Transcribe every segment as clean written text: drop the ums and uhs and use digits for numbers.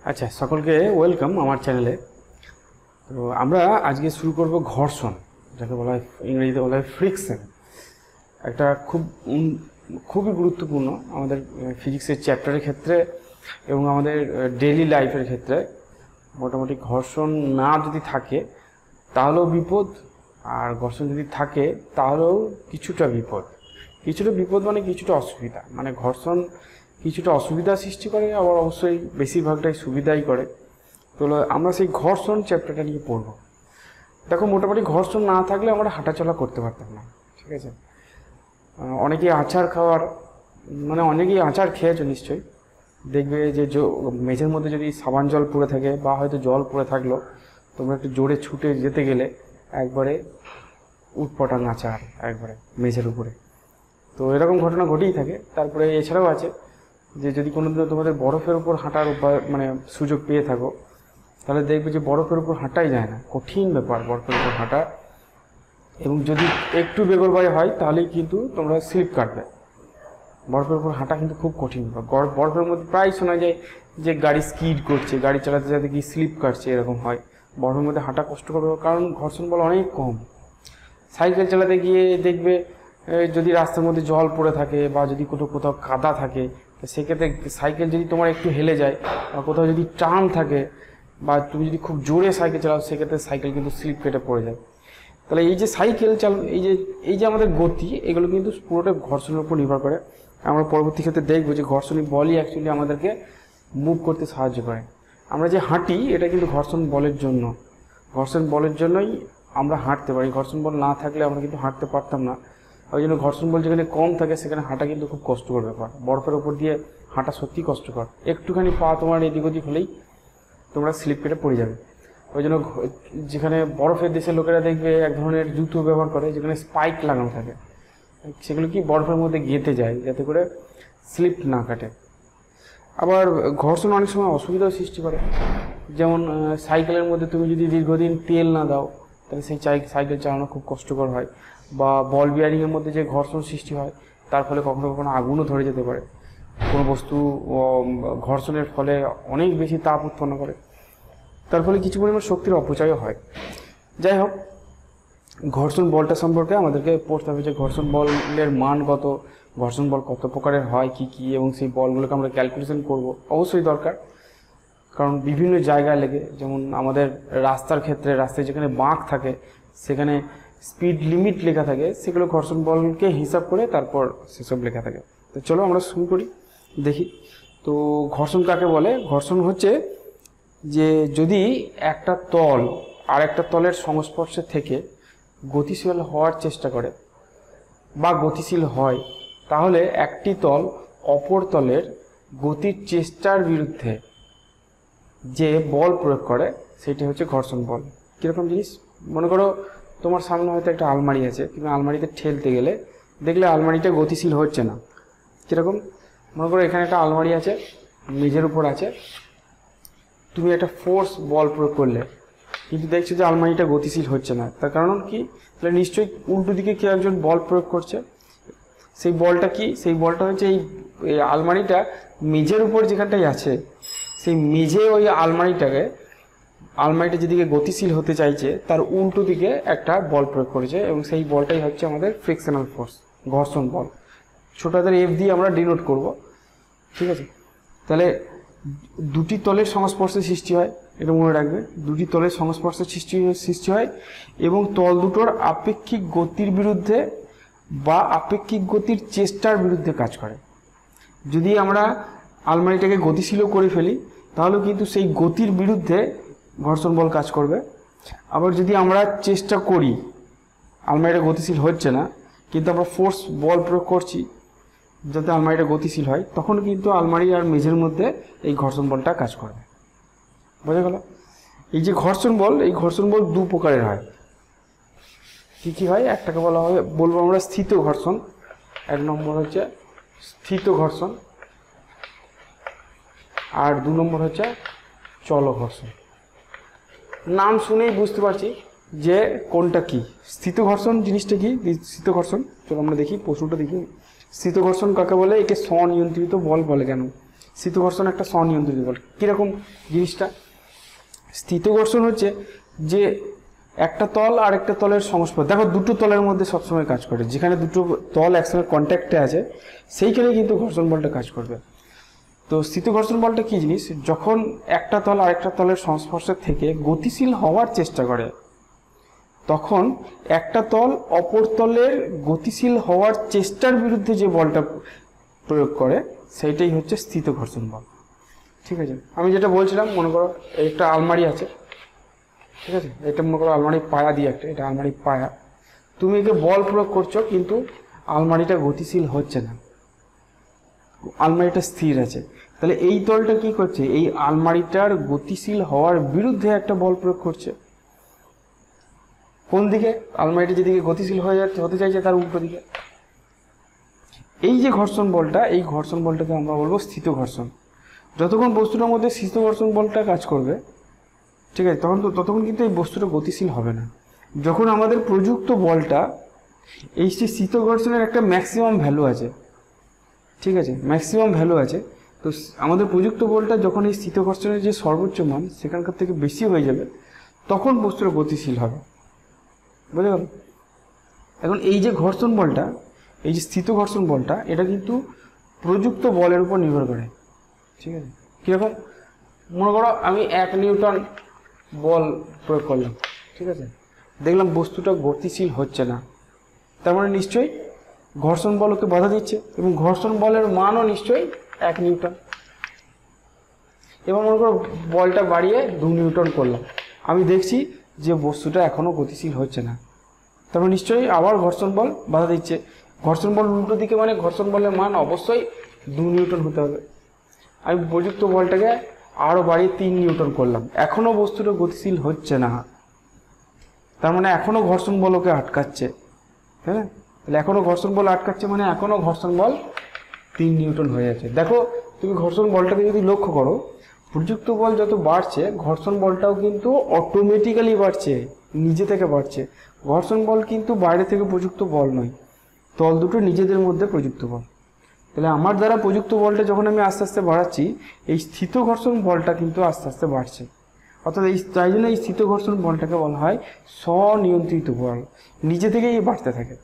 আচ্ছা, সকলকে ওয়েলকাম আমার চ্যানেলে। তো আমরা আজকে শুরু করব ঘর্ষণ, যাকে বলা হয় ইংরেজিতে বলা হয় ফ্রিকশন। একটা খুবই গুরুত্বপূর্ণ আমাদের ফিজিক্সের চ্যাপ্টারের ক্ষেত্রে এবং আমাদের ডেইলি লাইফের ক্ষেত্রে। মোটামুটি ঘর্ষণ না যদি থাকে তাহলেও বিপদ, আর ঘর্ষণ যদি থাকে তাহলেও কিছুটা বিপদ। কিছুটা বিপদ মানে কিছুটা অসুবিধা, মানে ঘর্ষণ কিছুটা অসুবিধা সৃষ্টি করে, আবার অবশ্যই বেশিরভাগটাই সুবিধাই করে। তো আমরা সেই ঘর্ষণ চ্যাপ্টারটা নিয়ে পড়ব। দেখো, মোটামুটি ঘর্ষণ না থাকলে আমরা হাঁটাচলা করতে পারতাম না, ঠিক আছে? অনেকেই আচার খেয়েছো নিশ্চয়ই। দেখবে যে মেঝের মধ্যে যদি সাবান জল পড়ে থাকে বা হয়তো জল পড়ে থাকলো, তোমরা একটু জোরে ছুটে যেতে গেলে একবারে উটপটাং আচার একবারে মেঝের উপরে। তো এরকম ঘটনা ঘটেই থাকে। তারপরে এছাড়াও আছে যে যদি কোনোদিনও তোমাদের বরফের উপর হাঁটার সুযোগ পেয়ে থাকো, তাহলে দেখবে যে বরফের উপর হাঁটাই যায় না, কঠিন ব্যাপার বরফের উপর হাঁটা। এবং যদি একটু বেগরবাই হয় তাহলেই কিন্তু তোমরা স্লিপ কাটবে। বরফের উপর হাঁটা কিন্তু খুব কঠিন ব্যাপার। বরফের মধ্যে প্রায় শোনা যায় যে গাড়ি স্কিড করছে, গাড়ি চালাতে চালাতে কি স্লিপ কাটছে, এরকম হয়। বরফের মধ্যে হাঁটা কষ্ট করবে, কারণ ঘর্ষণ বল অনেক কম। সাইকেল চালাতে গিয়ে দেখবে যদি রাস্তার মধ্যে জল পড়ে থাকে বা যদি কোথাও কাদা থাকে, সেক্ষেত্রে সাইকেল যদি তোমার একটু হেলে যায় বা কোথাও যদি টার্ন থাকে বা তুমি যদি খুব জোরে সাইকেল চালাও, সেক্ষেত্রে সাইকেল কিন্তু স্লিপ কেটে পড়ে যায়। তাহলে এই যে সাইকেল এই যে আমাদের গতি, এগুলো কিন্তু পুরোটা ঘর্ষণের উপর নির্ভর করে। আমরা পরবর্তী ক্ষেত্রে দেখবো যে ঘর্ষণ বলই অ্যাকচুয়ালি আমাদেরকে মুভ করতে সাহায্য করে। আমরা যে হাঁটি, এটা কিন্তু ঘর্ষণ বলের জন্যই আমরা হাঁটতে পারি। ঘর্ষণ বল না থাকলে আমরা কিন্তু হাঁটতে পারতাম না। ওই জন্য ঘর্ষণ বল যেখানে কম থাকে সেখানে হাঁটা কিন্তু খুব কষ্টকর ব্যাপার। বরফের ওপর দিয়ে হাঁটা সত্যি কষ্টকর। একটুখানি পা তোমার এদিক ওদিক হলেই তোমরা স্লিপ কেটে পড়ে যাবে। ওই জন্য যেখানে বরফের দেশের লোকেরা দেখবে এক ধরনের জুতো ব্যবহার করে যেখানে স্পাইক লাগানো থাকে, সেগুলো কি বরফের মধ্যে গেঁথে যায় যাতে করে স্লিপ না কাটে। আবার ঘর্ষণ অনেক সময় অসুবিধাও সৃষ্টি করে। যেমন সাইকেলের মধ্যে তুমি যদি দীর্ঘদিন তেল না দাও, তাহলে সেই সাইকেল চালানো খুব কষ্টকর হয়। বা বল বিয়ারিংয়ের মধ্যে যে ঘর্ষণ সৃষ্টি হয়, তার ফলে কখনো কখনো আগুনও ধরে যেতে পারে। কোনো বস্তু ঘর্ষণের ফলে অনেক বেশি তাপ উৎপন্ন করে, তার ফলে কিছু পরিমাণ শক্তির অপচয়ও হয়। যাই হোক, ঘর্ষণ বলটা সম্পর্কে আমাদেরকে পড়তে হবে যে ঘর্ষণ বলের মান কত, ঘর্ষণ বল কত প্রকারের হয়, কি এবং সেই বলগুলোকে আমরা ক্যালকুলেশন করব অবশ্যই দরকার। কারণ বিভিন্ন জায়গায় লেগে, যেমন আমাদের রাস্তার ক্ষেত্রে, রাস্তায় যেখানে বাঁক থাকে সেখানে স্পিড লিমিট লেখা থাকে, সেগুলো ঘর্ষণ বলকে হিসাব করে তারপর সেসব লেখা থাকে। তো চলো আমরা শুরু করি, দেখি। তো ঘর্ষণ কাকে বলে? ঘর্ষণ হচ্ছে যে যদি একটা তল আর একটা তলের সংস্পর্শে থেকে গতিশীল হওয়ার চেষ্টা করে বা গতিশীল হয়, তাহলে একটি তল অপর তলের গতির চেষ্টার বিরুদ্ধে যে বল প্রয়োগ করে সেটি হচ্ছে ঘর্ষণ বল। কীরকম জিনিস? মনে করো তোমার সামনে হয়তো একটা আলমারি আছে, কিন্তু আলমারিতে ঠেলতে গেলে দেখলে আলমারিটা গতিশীল হচ্ছে না। কীরকম? মনে করো এখানে একটা আলমারি আছে, মেঝের উপর আছে, তুমি একটা ফোর্স বল প্রয়োগ করলে, কিন্তু দেখছো যে আলমারিটা গতিশীল হচ্ছে না। তার কারণ কি? তাহলে নিশ্চয়ই উল্টো দিকে কেউ একজন বল প্রয়োগ করছে। সেই বলটা কি? সেই বলটা হচ্ছে এই আলমারিটা মেঝের উপর যেখানটাই আছে, সেই মেঝে ওই আলমারিটা যেদিকে গতিশীল হতে চাইছে তার উল্টো দিকে একটা বল প্রয়োগ করেছে, এবং সেই বলটাই হচ্ছে আমাদের ফ্রিকশনাল ফোর্স, ঘর্ষণ বল। ছোটদের এফ দিয়ে আমরা ডিনোট করব, ঠিক আছে? তাহলে দুটি তলের সংস্পর্শে সৃষ্টি হয়, এটা মনে রাখবে। দুটি তলের সংস্পর্শে সৃষ্টি হয় এবং তল দুটোর আপেক্ষিক গতির বিরুদ্ধে বা আপেক্ষিক গতির চেষ্টার বিরুদ্ধে কাজ করে। যদি আমরা আলমারিটাকে গতিশীলও করে ফেলি, তাহলেও কিন্তু সেই গতির বিরুদ্ধে ঘর্ষণ বল কাজ করবে। আবার যদি আমরা চেষ্টা করি, আলমারিটা গতিশীল হচ্ছে না, কিন্তু আমরা ফোর্স বল প্রয়োগ করছি যাতে আলমারিটা গতিশীল হয়, তখন কিন্তু আলমারি আর মেঝের মধ্যে এই ঘর্ষণ বলটা কাজ করবে। বোঝা গেল? এই যে ঘর্ষণ বল, এই ঘর্ষণ বল দু প্রকারের হয়। কি হয়? একটাকে বলবো আমরা স্থিত ঘর্ষণ। এক নম্বর হচ্ছে স্থিত ঘর্ষণ, আর দু নম্বর হচ্ছে চল ঘর্ষণ। নাম শুনেই বুঝতে পারছি যে কোনটা কি। স্থিত ঘর্ষণ জিনিসটা কি? স্থিত ঘর্ষণ, চলো আমরা দেখি, প্রশ্নটা দেখি। স্থিত ঘর্ষণ কাকে বলে? একে স্বনিয়ন্ত্রিত বল বলে। কেন? স্থিত ঘর্ষণ একটা স্বনিয়ন্ত্রিত বল। কীরকম জিনিসটা? স্থিত ঘর্ষণ হচ্ছে যে একটা তল আর একটা তলের সংস্পর্শ, দেখো দুটো তলের মধ্যে সবসময় কাজ করে, যেখানে দুটো তল একসঙ্গে কন্ট্যাক্টে আছে সেইখানে কিন্তু ঘর্ষণ বলটা কাজ করবে। তো স্থিত ঘর্ষণ বলটা কী জিনিস? যখন একটা তল আরেকটা তলের সংস্পর্শে থেকে গতিশীল হওয়ার চেষ্টা করে, তখন একটা তল অপর তলের গতিশীল হওয়ার চেষ্টার বিরুদ্ধে যে বলটা প্রয়োগ করে সেইটাই হচ্ছে স্থিত ঘর্ষণ বল। ঠিক আছে, আমি যেটা বলছিলাম, মনে করো একটা আলমারি আছে, ঠিক আছে, এটা মনে করো আলমারির পায়া দিয়ে একটা, এটা আলমারির পায়া, তুমি একে বল প্রয়োগ করছো কিন্তু আলমারিটা গতিশীল হচ্ছে না, আলমারিটা স্থির আছে। তাহলে এই তলটা কি করছে? এই আলমারিটার গতিশীল হওয়ার বিরুদ্ধে একটা বল প্রয়োগ করছে। কোন দিকে? আলমারিটা যেদিকে গতিশীল হতে চাইছে তার উল্টো দিকে। এই যে ঘর্ষণ বলটা, এই ঘর্ষণ বলটাকে আমরা বলবো স্থিত ঘর্ষণ। যতক্ষণ বস্তুটার মধ্যে স্থিত ঘর্ষণ বলটা কাজ করবে, ঠিক আছে, ততক্ষণ কিন্তু এই বস্তুটা গতিশীল হবে না। যখন আমাদের প্রযুক্ত বলটা, এই স্থিত ঘর্ষণের একটা ম্যাক্সিমাম ভ্যালু আছে, ঠিক আছে, ম্যাক্সিমাম ভ্যালু আছে, তো আমাদের প্রযুক্ত বলটা যখন এই স্থিত ঘর্ষণের যে সর্বোচ্চ মান সেখানকার থেকে বেশি হয়ে যাবে, তখন বস্তুটা গতিশীল হবে। বুঝতে গেল? এখন এই যে ঘর্ষণ বলটা, এই যে স্থিত ঘর্ষণ বলটা, এটা কিন্তু প্রযুক্ত বলের উপর নির্ভর করে। ঠিক আছে, কীরকম? মনে করো আমি 1 নিউটন বল প্রয়োগ করলাম, ঠিক আছে, দেখলাম বস্তুটা গতিশীল হচ্ছে না, তার মানে নিশ্চয়ই ঘর্ষণ বল ওকে বাধা দিচ্ছে, এবং ঘর্ষণ বলের মানও নিশ্চয়ই 1 নিউটন। এবার মনে করো বলটা বাড়িয়ে 2 নিউটন করলাম, আমি দেখছি যে বস্তুটা এখনও গতিশীল হচ্ছে না, তারপর নিশ্চয়ই আবার ঘর্ষণ বল বাধা দিচ্ছে। ঘর্ষণ বল উল্টো দিকে, মানে ঘর্ষণ বলের মান অবশ্যই 2 নিউটন হতে হবে। আমি প্রযুক্ত বলটাকে আরও বাড়িয়ে 3 নিউটন করলাম, এখনও বস্তুটা গতিশীল হচ্ছে না, তার মানে এখনও ঘর্ষণ বল ওকে আটকাচ্ছে। হ্যাঁ, তাহলে এখনও ঘর্ষণ বল আটকাচ্ছে মানে এখনও ঘর্ষণ বল 3 নিউটন হয়ে যাচ্ছে। দেখো তুমি ঘর্ষণ বলটাকে যদি লক্ষ্য করো, প্রযুক্ত বল যত বাড়ছে ঘর্ষণ বলটাও কিন্তু অটোমেটিক্যালি বাড়ছে, নিজে থেকে বাড়ছে। ঘর্ষণ বল কিন্তু বাইরে থেকে প্রযুক্ত বল নয়, তল দুটো নিজেদের মধ্যে প্রযুক্ত বল। তাহলে আমার দ্বারা প্রযুক্ত বলটা যখন আমি আস্তে আস্তে বাড়াচ্ছি, এই স্থিত ঘর্ষণ বলটা কিন্তু আস্তে আস্তে বাড়ছে। অর্থাৎ তাই জন্য এই স্থিত ঘর্ষণ বলটাকে বলা হয় স্বনিয়ন্ত্রিত বল, নিজে থেকেই বাড়তে থাকে,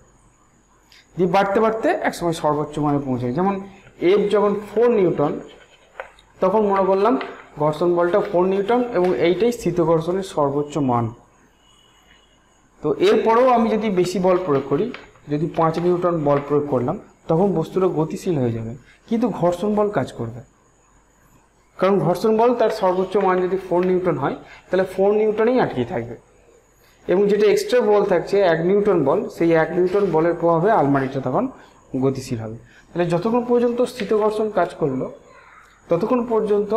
দিয়ে বাড়তে বাড়তে একসময় সর্বোচ্চ মানে পৌঁছায়। যেমন এফ যখন 4 নিউটন, তখন মনে করলাম ঘর্ষণ বলটা 4 নিউটন এবং এইটাই স্থিত ঘর্ষণের সর্বোচ্চ মান। তো এরপরেও আমি যদি বেশি বল প্রয়োগ করি, যদি 5 নিউটন বল প্রয়োগ করলাম, তখন বস্তুটা গতিশীল হয়ে যাবে, কিন্তু ঘর্ষণ বল কাজ করবে, কারণ ঘর্ষণ বল তার সর্বোচ্চ মান যদি 4 নিউটন হয়, তাহলে 4 নিউটনেই আটকে থাকবে, এবং যেটা এক্সট্রা বল থাকছে 1 নিউটন বল, সেই 1 নিউটন বলের প্রভাবে আলমারিটা তখন গতিশীল হবে। তাহলে যতক্ষণ পর্যন্ত স্থিত ঘর্ষণ কাজ করলো, ততক্ষণ পর্যন্ত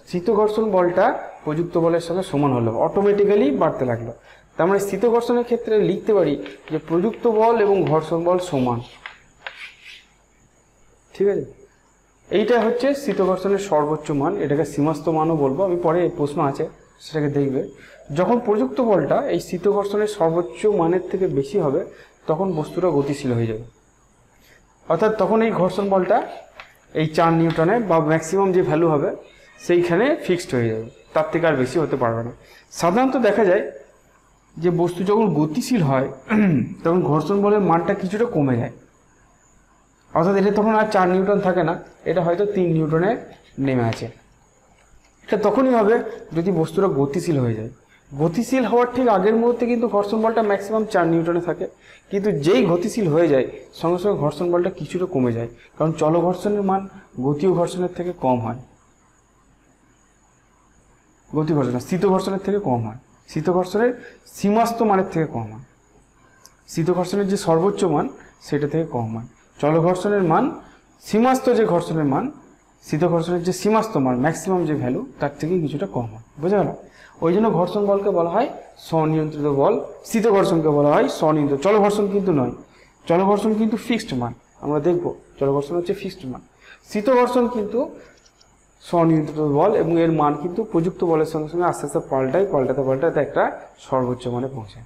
স্থিত ঘর্ষণ বলটা প্রযুক্ত বলের সঙ্গে সমান হলো, অটোমেটিক্যালি বাড়তে লাগলো। তার মানে স্থিত ঘর্ষণের ক্ষেত্রে লিখতে পারি যে প্রযুক্ত বল এবং ঘর্ষণ বল সমান। ঠিক আছে, এইটা হচ্ছে স্থিত ঘর্ষণের সর্বোচ্চ মান, এটাকে সীমাস্ত মানও বলবো, আমি পরে প্রশ্ন আছে সেটাকে দেখবে। যখন প্রযুক্ত বলটা এই স্থিত ঘর্ষণের সর্বোচ্চ মানের থেকে বেশি হবে, তখন বস্তুটা গতিশীল হয়ে যাবে, অর্থাৎ তখন এই ঘর্ষণ বলটা এই 4 নিউটনে বা ম্যাক্সিমাম যে ভ্যালু হবে সেইখানে ফিক্সড হয়ে যাবে, তার থেকে আর বেশি হতে পারবে না। সাধারণত দেখা যায় যে বস্তু যখন গতিশীল হয় তখন ঘর্ষণ বলের মানটা কিছুটা কমে যায়, অর্থাৎ এটা তখন আর 4 নিউটন থাকে না, এটা হয়তো 3 নিউটনে নেমে আছে। এটা তখনই হবে যদি বস্তুটা গতিশীল হয়ে যায়। গতিশীল হওয়ার ঠিক আগের মুহূর্তে কিন্তু ঘর্ষণ বলটা ম্যাক্সিমাম 4 নিউটনে থাকে, কিন্তু যেই গতিশীল হয়ে যায় সঙ্গে সঙ্গে ঘর্ষণ বলটা কিছুটা কমে যায়, কারণ চল ঘর্ষণের মান গতীয় ঘর্ষণের থেকে কম হয়, গতি ঘর্ষণ স্থিত ঘর্ষণের থেকে কম হয়, স্থিত ঘর্ষণের সীমাস্ত মানের থেকে কম হয়, স্থিত ঘর্ষণের যে সর্বোচ্চ মান সেটা থেকে কম হয়। চল ঘর্ষণের মান সীমাস্ত যে ঘর্ষণের মান, স্থিত ঘর্ষণের যে সীমাস্ত মান ম্যাক্সিমাম যে ভ্যালু তার থেকে কিছুটা কম হয়, বোঝা গেল? ওই জন্য ঘর্ষণ বলকে বলা হয় স্বনিয়ন্ত্রিত বল, স্থিত ঘর্ষণকে বলা হয় স্বনিয়ন্ত্রিত। চল ঘর্ষণ কিন্তু নয়, চল ঘর্ষণ কিন্তু ফিক্সড মান, আমরা দেখব চল ঘর্ষণ হচ্ছে ফিক্সড মান। স্থিত ঘর্ষণ কিন্তু স্বনিয়ন্ত্রিত বল, এবং এর মান কিন্তু প্রযুক্ত বলের সঙ্গে সঙ্গে আস্তে আস্তে পাল্টাতে একটা সর্বোচ্চ মানে পৌঁছায়,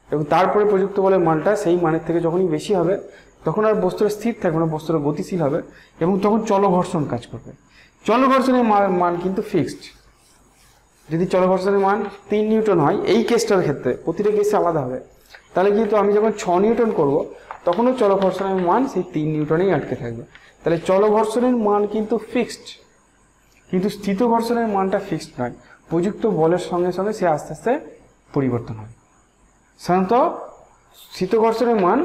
এবং তারপরে প্রযুক্ত বলের মানটা সেই মানের থেকে যখনই বেশি হবে তখন আর বস্তুটা স্থির থাকবে না, বস্তুটা গতিশীল হবে, এবং তখন চল ঘর্ষণ কাজ করবে। চল ঘর্ষণের মান কিন্তু ফিক্সড। যদি চল ঘর্ষণের মান 3 নিউটন হয় এই কেসটার ক্ষেত্রে, প্রতিটা কেসে আলাদা হবে, তাহলে কিন্তু আমি যখন 6 নিউটন করব তখনও চল ঘর্ষণের মান সেই 3 নিউটনেই আটকে থাকবে। তাহলে চল ঘর্ষণের মান কিন্তু ফিক্সড, কিন্তু স্থিত ঘর্ষণের মানটা ফিক্সড নয়, প্রযুক্ত বলের সঙ্গে সঙ্গে সে আস্তে আস্তে পরিবর্তন হয়। সাধারণত স্থিত ঘর্ষণের মান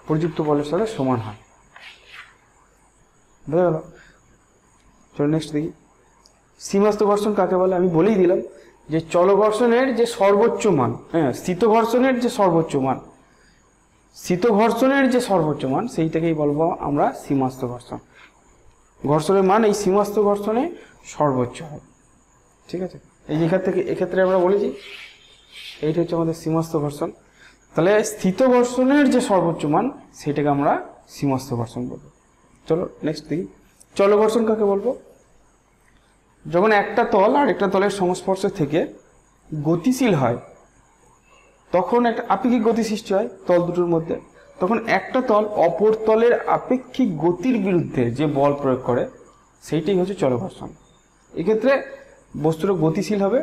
প্রযুক্ত বলের সঙ্গে সমান হয়। বুঝা গেল? চলো নেক্সট দেখি, সীমাস্থ ঘর্ষণ কাকে বলে? আমি বলেই দিলাম যে চল ঘর্ষণের যে সর্বোচ্চ মান, হ্যাঁ স্থিত ঘর্ষণের যে সর্বোচ্চ মান, স্থিত ঘর্ষণের যে সর্বোচ্চ মান সেইটাকেই বলবো আমরা সীমাস্থ ঘর্ষণ। ঘর্ষণের মান এই সীমাস্থ ঘর্ষণে সর্বোচ্চ হয়। ঠিক আছে, এই এক্ষেত্রে আমরা বলেছি এইটা হচ্ছে আমাদের সীমাস্থ ঘর্ষণ। তাহলে স্থিত ঘর্ষণের যে সর্বোচ্চ মান সেটাকে আমরা সীমাস্থ ঘর্ষণ বলবো। চলো নেক্সট দেখি, চল ঘর্ষণ কাকে বলবো? যখন একটা তল আর একটা তলের সংস্পর্শে থেকে গতিশীল হয় তখন একটা আপেক্ষিক গতি সৃষ্টি হয় তল দুটোর মধ্যে। তখন একটা তল অপর তলের আপেক্ষিক গতির বিরুদ্ধে যে বল প্রয়োগ করে সেইটাই হচ্ছে চল ঘর্ষণ। এক্ষেত্রে বস্তুটা গতিশীল হবে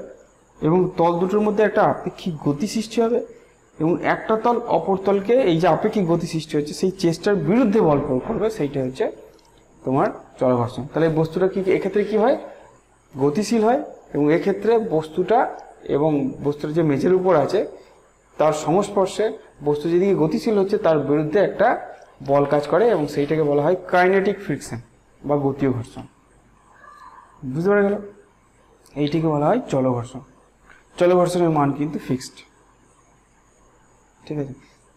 এবং তল দুটোর মধ্যে একটা আপেক্ষিক গতি সৃষ্টি হবে এবং একটা তল অপর তলকে এই যে আপেক্ষিক গতি সৃষ্টি হচ্ছে সেই চেষ্টার বিরুদ্ধে বল প্রয়োগ করবে, সেইটা হচ্ছে তোমার চল ঘর্ষণ। তাহলে বস্তুটা কি এক্ষেত্রে কি হয়? গতিশীল হয় এবং এক্ষেত্রে বস্তুটা এবং বস্তুর যে মেঝের উপর আছে তার সংস্পর্শে বস্তু যেদিকে গতিশীল হচ্ছে তার বিরুদ্ধে একটা বল কাজ করে এবং সেইটাকে বলা হয় কাইনেটিক ফ্রিকশন বা গতীয় ঘর্ষণ। বুঝতে পারা গেল? এইটিকে বলা হয় চল ঘর্ষণ। চল ঘর্ষণের মান কিন্তু ফিক্সড। ঠিক আছে,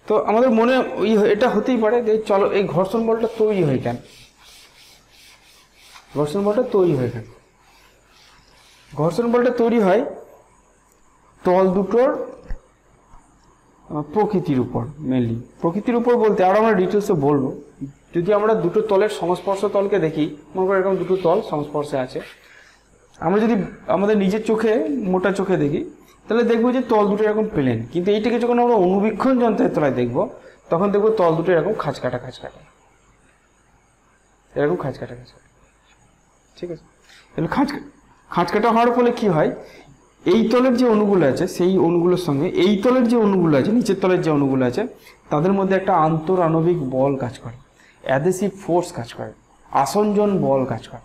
তো আমাদের মনে এটা হতেই পারে যে চলো এই ঘর্ষণ বলটা তৈরি হয় কেন? ঘর্ষণ বলটা তৈরি হয় কেন? ঘর্ষণ বলটা তৈরি হয় তল দুটোর প্রকৃতির উপর, মেনলি প্রকৃতির উপর বলতে আর আমরা ডিটেলসে বলবো। যদি আমরা দুটো তলের সংস্পর্শ তলকে দেখি, মনে করো এরকম দুটো তল সংস্পর্শে আছে, আমরা যদি আমাদের নিজের চোখে মোটা চোখে দেখি তাহলে দেখবো যে তল দুটো এরকম প্লেন, কিন্তু এইটাকে যখন আমরা অনুবীক্ষণ যন্ত্রের তলায় দেখবো তখন দেখবো তল দুটো এরকম খাঁচকাটা এরকম খাঁচকাটা। ঠিক আছে, তাহলে খাঁচকাটা হওয়ার ফলে কি হয়? এই তলের যে অণুগুলো আছে সেই অণুগুলোর সঙ্গে এই তলের যে অণুগুলো আছে, নিচের তলের যে অণুগুলো আছে তাদের মধ্যে একটা আন্তরাণবিক বল কাজ করে, অ্যাডহেসিভ ফোর্স কাজ করে, আসঞ্জন বল কাজ করে।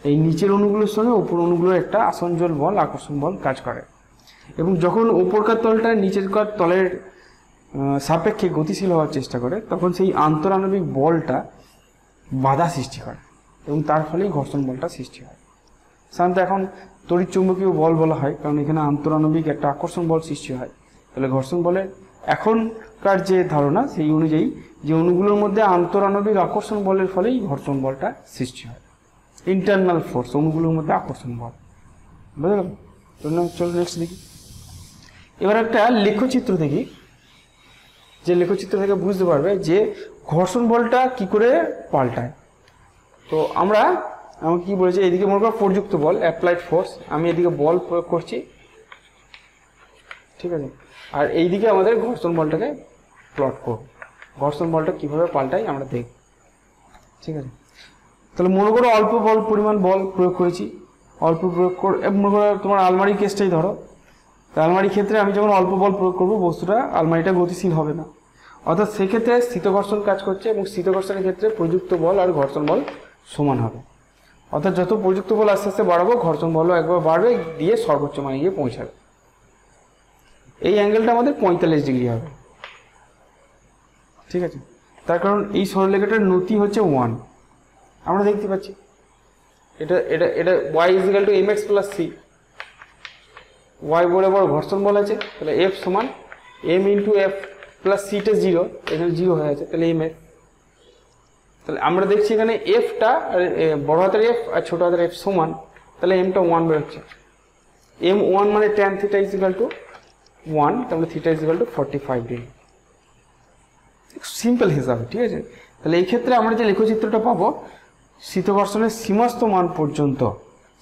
এই নিচের অণুগুলোর সঙ্গে উপর অণুগুলোর একটা আসঞ্জন বল, আকর্ষণ বল কাজ করে এবং যখন উপরকার তলটা নিচেরকার তলের সাপেক্ষে গতিশীল হওয়ার চেষ্টা করে তখন সেই আন্তরাণবিক বলটা বাধা সৃষ্টি করে এবং তার ফলেই ঘর্ষণ বলটা সৃষ্টি হয়। সাধারণত এখন তড়িৎচুম্বকীয় বল বলা হয় কারণ এখানে আন্তরাণবিক একটা আকর্ষণ বল সৃষ্টি হয়। তাহলে ঘর্ষণ বলের এখনকার যে ধারণা সেই অনুযায়ী যে অণুগুলোর মধ্যে আন্তরাণবিক আকর্ষণ বলের ফলেই ঘর্ষণ বলটা সৃষ্টি হয়, ইন্টারনাল ফোর্স, অণুগুলোর মধ্যে আকর্ষণ বল। বুঝা গেল? চলো নেক্সট দেখি, এবার একটা লেখচিত্র দেখি, যে লেখচিত্র থেকে বুঝতে পারবে যে ঘর্ষণ বলটা কি করে পাল্টায়। তো আমাকে কি বলেছে, এইদিকে মনে করো প্রযুক্ত বল, অ্যাপ্লাইড ফোর্স, আমি এদিকে বল প্রয়োগ করছি, ঠিক আছে, আর এইদিকে আমাদের ঘর্ষণ বলটাকে প্লট করব, ঘর্ষণ বলটা কিভাবে পাল্টায় আমরা দেখব। ঠিক আছে, তাহলে মনে করো অল্প পরিমাণ বল প্রয়োগ করেছি, অল্প প্রয়োগ করে মনে করো তোমার আলমারির কেসটাই ধরো, তা আলমারির ক্ষেত্রে আমি যখন অল্প বল প্রয়োগ করবো বস্তুটা আলমারিটা গতিশীল হবে না, অর্থাৎ সেক্ষেত্রে স্থিত ঘর্ষণ কাজ করছে এবং স্থিত ঘর্ষণের ক্ষেত্রে প্রযুক্ত বল আর ঘর্ষণ বল সমান হবে, অর্থাৎ যত প্রযুক্ত বল আস্তে আস্তে বাড়াবো ঘর্ষণ বলও একবার বাড়বে দিয়ে সর্বোচ্চ মানে গিয়ে পৌঁছাবে। এই অ্যাঙ্গেলটা আমাদের 45 ডিগ্রি হবে। ঠিক আছে, তার কারণ এই সরলরেখাটার নতি হচ্ছে 1, আমরা দেখতে পাচ্ছি এটা এটা এটা y = mx + c, y বরাবর ঘর্ষণ বল আছে, তাহলে F সমান m × F + c টা 0, এখানে 0 হয়ে আছে, তাহলে mf। তাহলে আমরা দেখছি এখানে Fটা বড় হাতের F আর ছোট হাতের F সমান, তাহলে mটা 1 বেরোচ্ছে, m1 মানে tan θ = 1, তাহলে θ = 45 ডিগ্রি। সিম্পল হিসাব, ঠিক আছে। তাহলে এই ক্ষেত্রে আমরা যে লেখচিত্রটা পাবো স্থিত ঘর্ষণের সীমাস্থ মান পর্যন্ত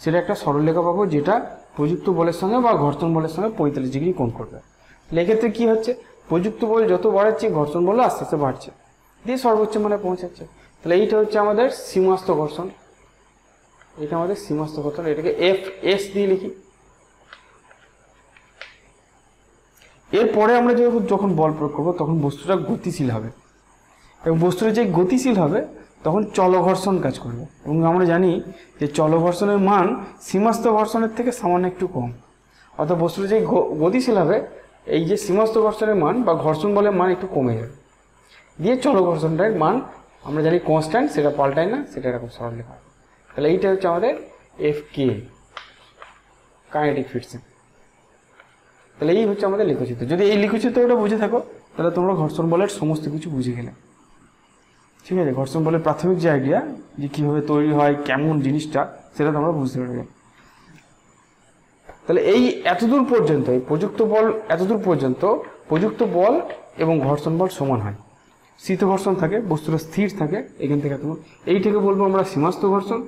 সেটা একটা সরলরেখা পাবো যেটা প্রযুক্ত বলের সঙ্গে বা ঘর্ষণ বলের সঙ্গে 45 ডিগ্রি কোণ করবে। তাহলে এক্ষেত্রে কি হচ্ছে, প্রযুক্ত বল যত বাড়াচ্ছে ঘর্ষণ বল আস্তে আস্তে বাড়ছে দিয়ে সর্বোচ্চ মানে পৌঁছাচ্ছে। তাহলে এইটা হচ্ছে আমাদের সীমাস্থ ঘর্ষণ। এটা আমাদের সীমাস্থ ঘর্ষণ, এটাকে এফ এস দিয়ে লিখি। এরপরে আমরা যখন বল প্রয়োগ করবো তখন বস্তুটা গতিশীল হবে, এবং বস্তুটা যে গতিশীল হবে তখন চলঘর্ষণ কাজ করবে, এবং আমরা জানি যে চলঘর্ষণের মান সীমাস্থ ঘর্ষণের থেকে সামান্য একটু কম। অর্থাৎ বস্তুটা যে গতিশীল হবে, এই যে সীমাস্থ ঘর্ষণের মান বা ঘর্ষণ বলের মান একটু কমে যাবে, দিয়ে চলঘর্ষণটার মান আমরা জানি কনস্ট্যান্ট, সেটা পাল্টায় না, সেটা এরকম সরল লেখা হয়। তাহলে এইটা হচ্ছে আমাদের এফ কে, কাইনেটিক ফ্রিকশন। তাহলে এই হচ্ছে আমাদের লিখচিত্র। যদি এই লিখচিত্রটা বুঝে থাকো তাহলে তোমরা ঘর্ষণ বলের সমস্ত কিছু বুঝে গেলে। ঠিক আছে, ঘর্ষণ বলের প্রাথমিক যে আইডিয়া, যে কীভাবে তৈরি হয়, কেমন জিনিসটা, সেটা তোমরা বুঝতে পারবে। তাহলে এই এতদূর পর্যন্ত, এই প্রযুক্ত বল এতদূর পর্যন্ত, প্রযুক্ত বল এবং ঘর্ষণ বল সমান হয়। স্থিত ঘর্ষণ থাকে, বস্তুটা স্থির থাকে, এখান থেকে তোমার এইটাকে বলবো আমরা সীমাস্থ ঘর্ষণ।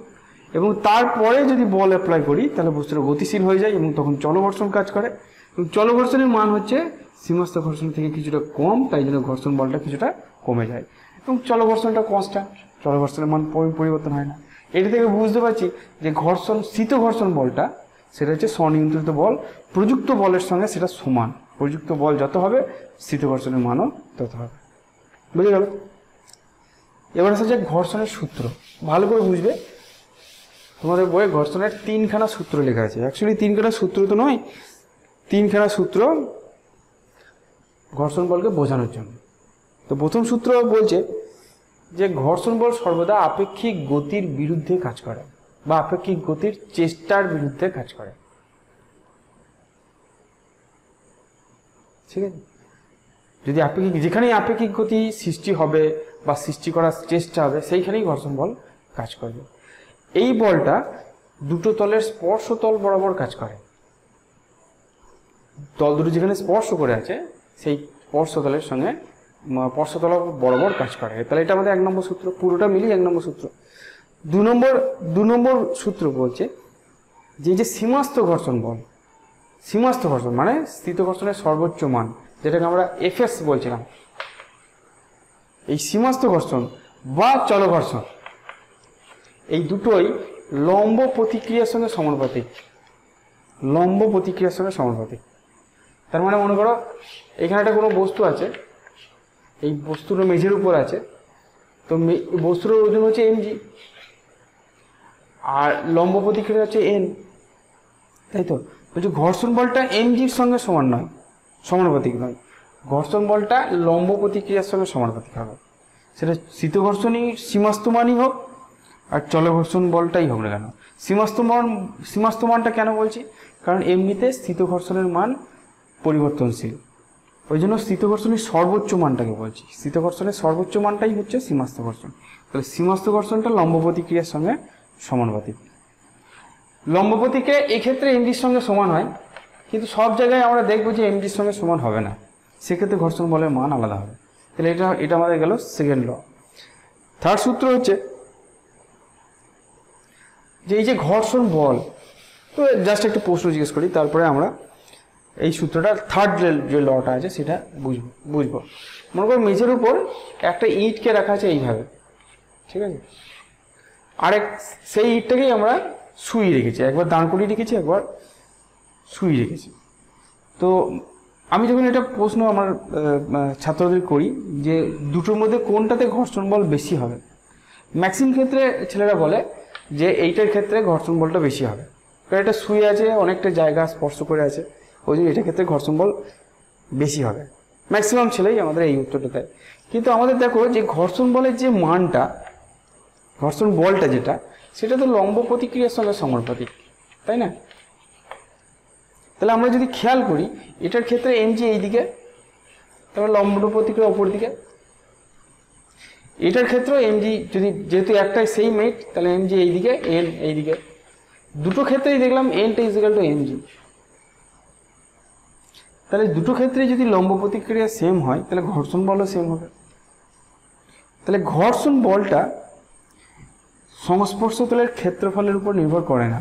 এবং তারপরে যদি বল অ্যাপ্লাই করি তাহলে বস্তুটা গতিশীল হয়ে যায় এবং তখন চলঘর্ষণ কাজ করে। এবং চলঘর্ষণের মান হচ্ছে সীমাস্থ ঘর্ষণ থেকে কিছুটা কম, তাই জন্য ঘর্ষণ বলটা কিছুটা কমে যায়। এবং চলঘর্ষণটা কনস্ট্যান্ট, চলঘর্ষণের মান পরিবর্তন হয় না। এটা থেকে বুঝতে পারছি যে ঘর্ষণ, স্থিত ঘর্ষণ বলটা সেটা হচ্ছে স্বনিয়ন্ত্রিত বল, প্রযুক্ত বলের সঙ্গে সেটা সমান। প্রযুক্ত বল যত হবে স্থিত ঘর্ষণের মানও তত হবে। বুঝে গেল? এবার আসা যাক ঘর্ষণের সূত্র। ভালো করে বুঝবে, তোমাদের বইয়ে ঘর্ষণের 3খানা সূত্র লেখা আছে। অ্যাকচুয়ালি 3খানা সূত্র তো নয়, 3খানা সূত্র ঘর্ষণ বলকে বোঝানোর জন্য। তো প্রথম সূত্র বলছে যে ঘর্ষণ বল সর্বদা আপেক্ষিক গতির বিরুদ্ধে কাজ করে, বা আপেক্ষিক গতির চেষ্টার বিরুদ্ধে কাজ করে। ঠিক আছে, যদি আপেক্ষিক, যেখানেই আপেক্ষিক গতি সৃষ্টি হবে বা সৃষ্টি করার চেষ্টা হবে, সেইখানেই ঘর্ষণ বল কাজ করবে। এই বলটা দুটো তলের স্পর্শতল বরাবর কাজ করে। তল দুটো যেখানে স্পর্শ করে আছে সেই স্পর্শতলের সঙ্গে স্পর্শতল বরাবর কাজ করে। তাহলে এটা আমাদের 1 নম্বর সূত্র, পুরোটা মিলিয়ে 1 নম্বর সূত্র। 2 নম্বর সূত্র বলছে যে সীমাস্থ ঘর্ষণ বল, সীমাস্থ ঘর্ষণ মানে স্থিত ঘর্ষণের সর্বোচ্চ মান, যেটাকে আমরা এফএস বলছিলাম। এই সীমাস্থ ঘর্ষণ বা চলঘর্ষণ এই দুটোই লম্ব প্রতিক্রিয়ার সঙ্গে সমানুপাতিক। লম্ব প্রতিক্রিয়ার সঙ্গে সমানুপাতিক। তার মানে মনে করো এখানে একটা কোনো বস্তু আছে, এই বস্তুটা মেঝের উপর আছে, তো বস্তুর ওজন হচ্ছে mg, আর লম্ব প্রতিক্রিয়া হচ্ছে n, তাই তো? বলছি ঘর্ষণ বলটা mgর সঙ্গে সমান নয়, সমানুপাতিক নয়। ঘর্ষণ বলটা লম্ব প্রতিক্রিয়ার সঙ্গে সমানুপাতিক হবে। সেটা স্থিত ঘর্ষণই সীমাস্থ মানই হোক আর চলঘর্ষণ বলটাই হোক না কেন। সীমাস্থ মানটা কেন বলছি? কারণ এমনিতে স্থিত ঘর্ষণের মান পরিবর্তনশীল, ওই জন্য স্থিত ঘর্ষণের সর্বোচ্চ মানটাকে বলছি। স্থিত ঘর্ষণের সর্বোচ্চ মানটাই হচ্ছে সীমাস্থ ঘর্ষণ। তাহলে সীমাস্থ ঘর্ষণটা লম্ব প্রতিক্রিয়ার সঙ্গে সমানুপাতিক। লম্ব প্রতিক্রিয়া এক্ষেত্রে এমজির সঙ্গে সমান হয়, কিন্তু সব জায়গায় আমরা দেখবো যে এমজির সঙ্গে সমান হবে না, সেক্ষেত্রে ঘর্ষণ বলের মান আলাদা হবে। তাহলে এটা আমাদের গেল সেকেন্ড ল। থার্ড সূত্র হচ্ছে যে এই যে ঘর্ষণ বল, তো জাস্ট একটা প্রশ্ন জিজ্ঞেস করি, তারপরে আমরা এই সূত্রটা থার্ড যে লটা আছে সেটা বুঝবো। মনে করো মেঝের উপর একটা ইটকে রাখা আছে এইভাবে, ঠিক আছে? সেই ইটটাকেই আমরা শুয়ে রেখেছি, একবার দাঁড় করিয়ে রেখেছি, একবার শুয়ে রেখেছি। তো আমি যখন এটা প্রশ্ন আমার ছাত্রদের করি যে দুটোর মধ্যে কোনটাতে ঘর্ষণ বল বেশি হবে, ম্যাক্সিমাম ক্ষেত্রে ছেলেরা বলে যে এইটার ক্ষেত্রে ঘর্ষণ বলটা বেশি হবে, কারণ এটা শুয়ে আছে, অনেকটা জায়গা স্পর্শ করে আছে, ওই জন্য এটার ক্ষেত্রে ঘর্ষণ বল বেশি হবে। ম্যাক্সিমাম ছেলেই আমাদের এই উত্তরটা দেয়। কিন্তু আমাদের দেখো যে ঘর্ষণ বলের যে মানটা, ঘর্ষণ বলটা যেটা, সেটা তো লম্ব প্রতিক্রিয়ার সঙ্গে সমানুপাতিক, তাই না? তাহলে আমরা যদি খেয়াল করি এটার ক্ষেত্রে এমজি এইদিকে, তাহলে লম্ব প্রতিক্রিয়া ওপর দিকে। এটার ক্ষেত্রে এমজি যদি যেহেতু একটাই সেম এইট, তাহলে এমজি এইদিকে, এন এইদিকে। দুটো ক্ষেত্রেই দেখলাম এনটা ইজিক্যাল টু এমজি। তাহলে দুটো ক্ষেত্রে যদি লম্ব প্রতিক্রিয়া সেম হয় তাহলে ঘর্ষণ বলও সেম হবে। তাহলে ঘর্ষণ বলটা সংস্পর্শতলের ক্ষেত্রফলের উপর নির্ভর করে না।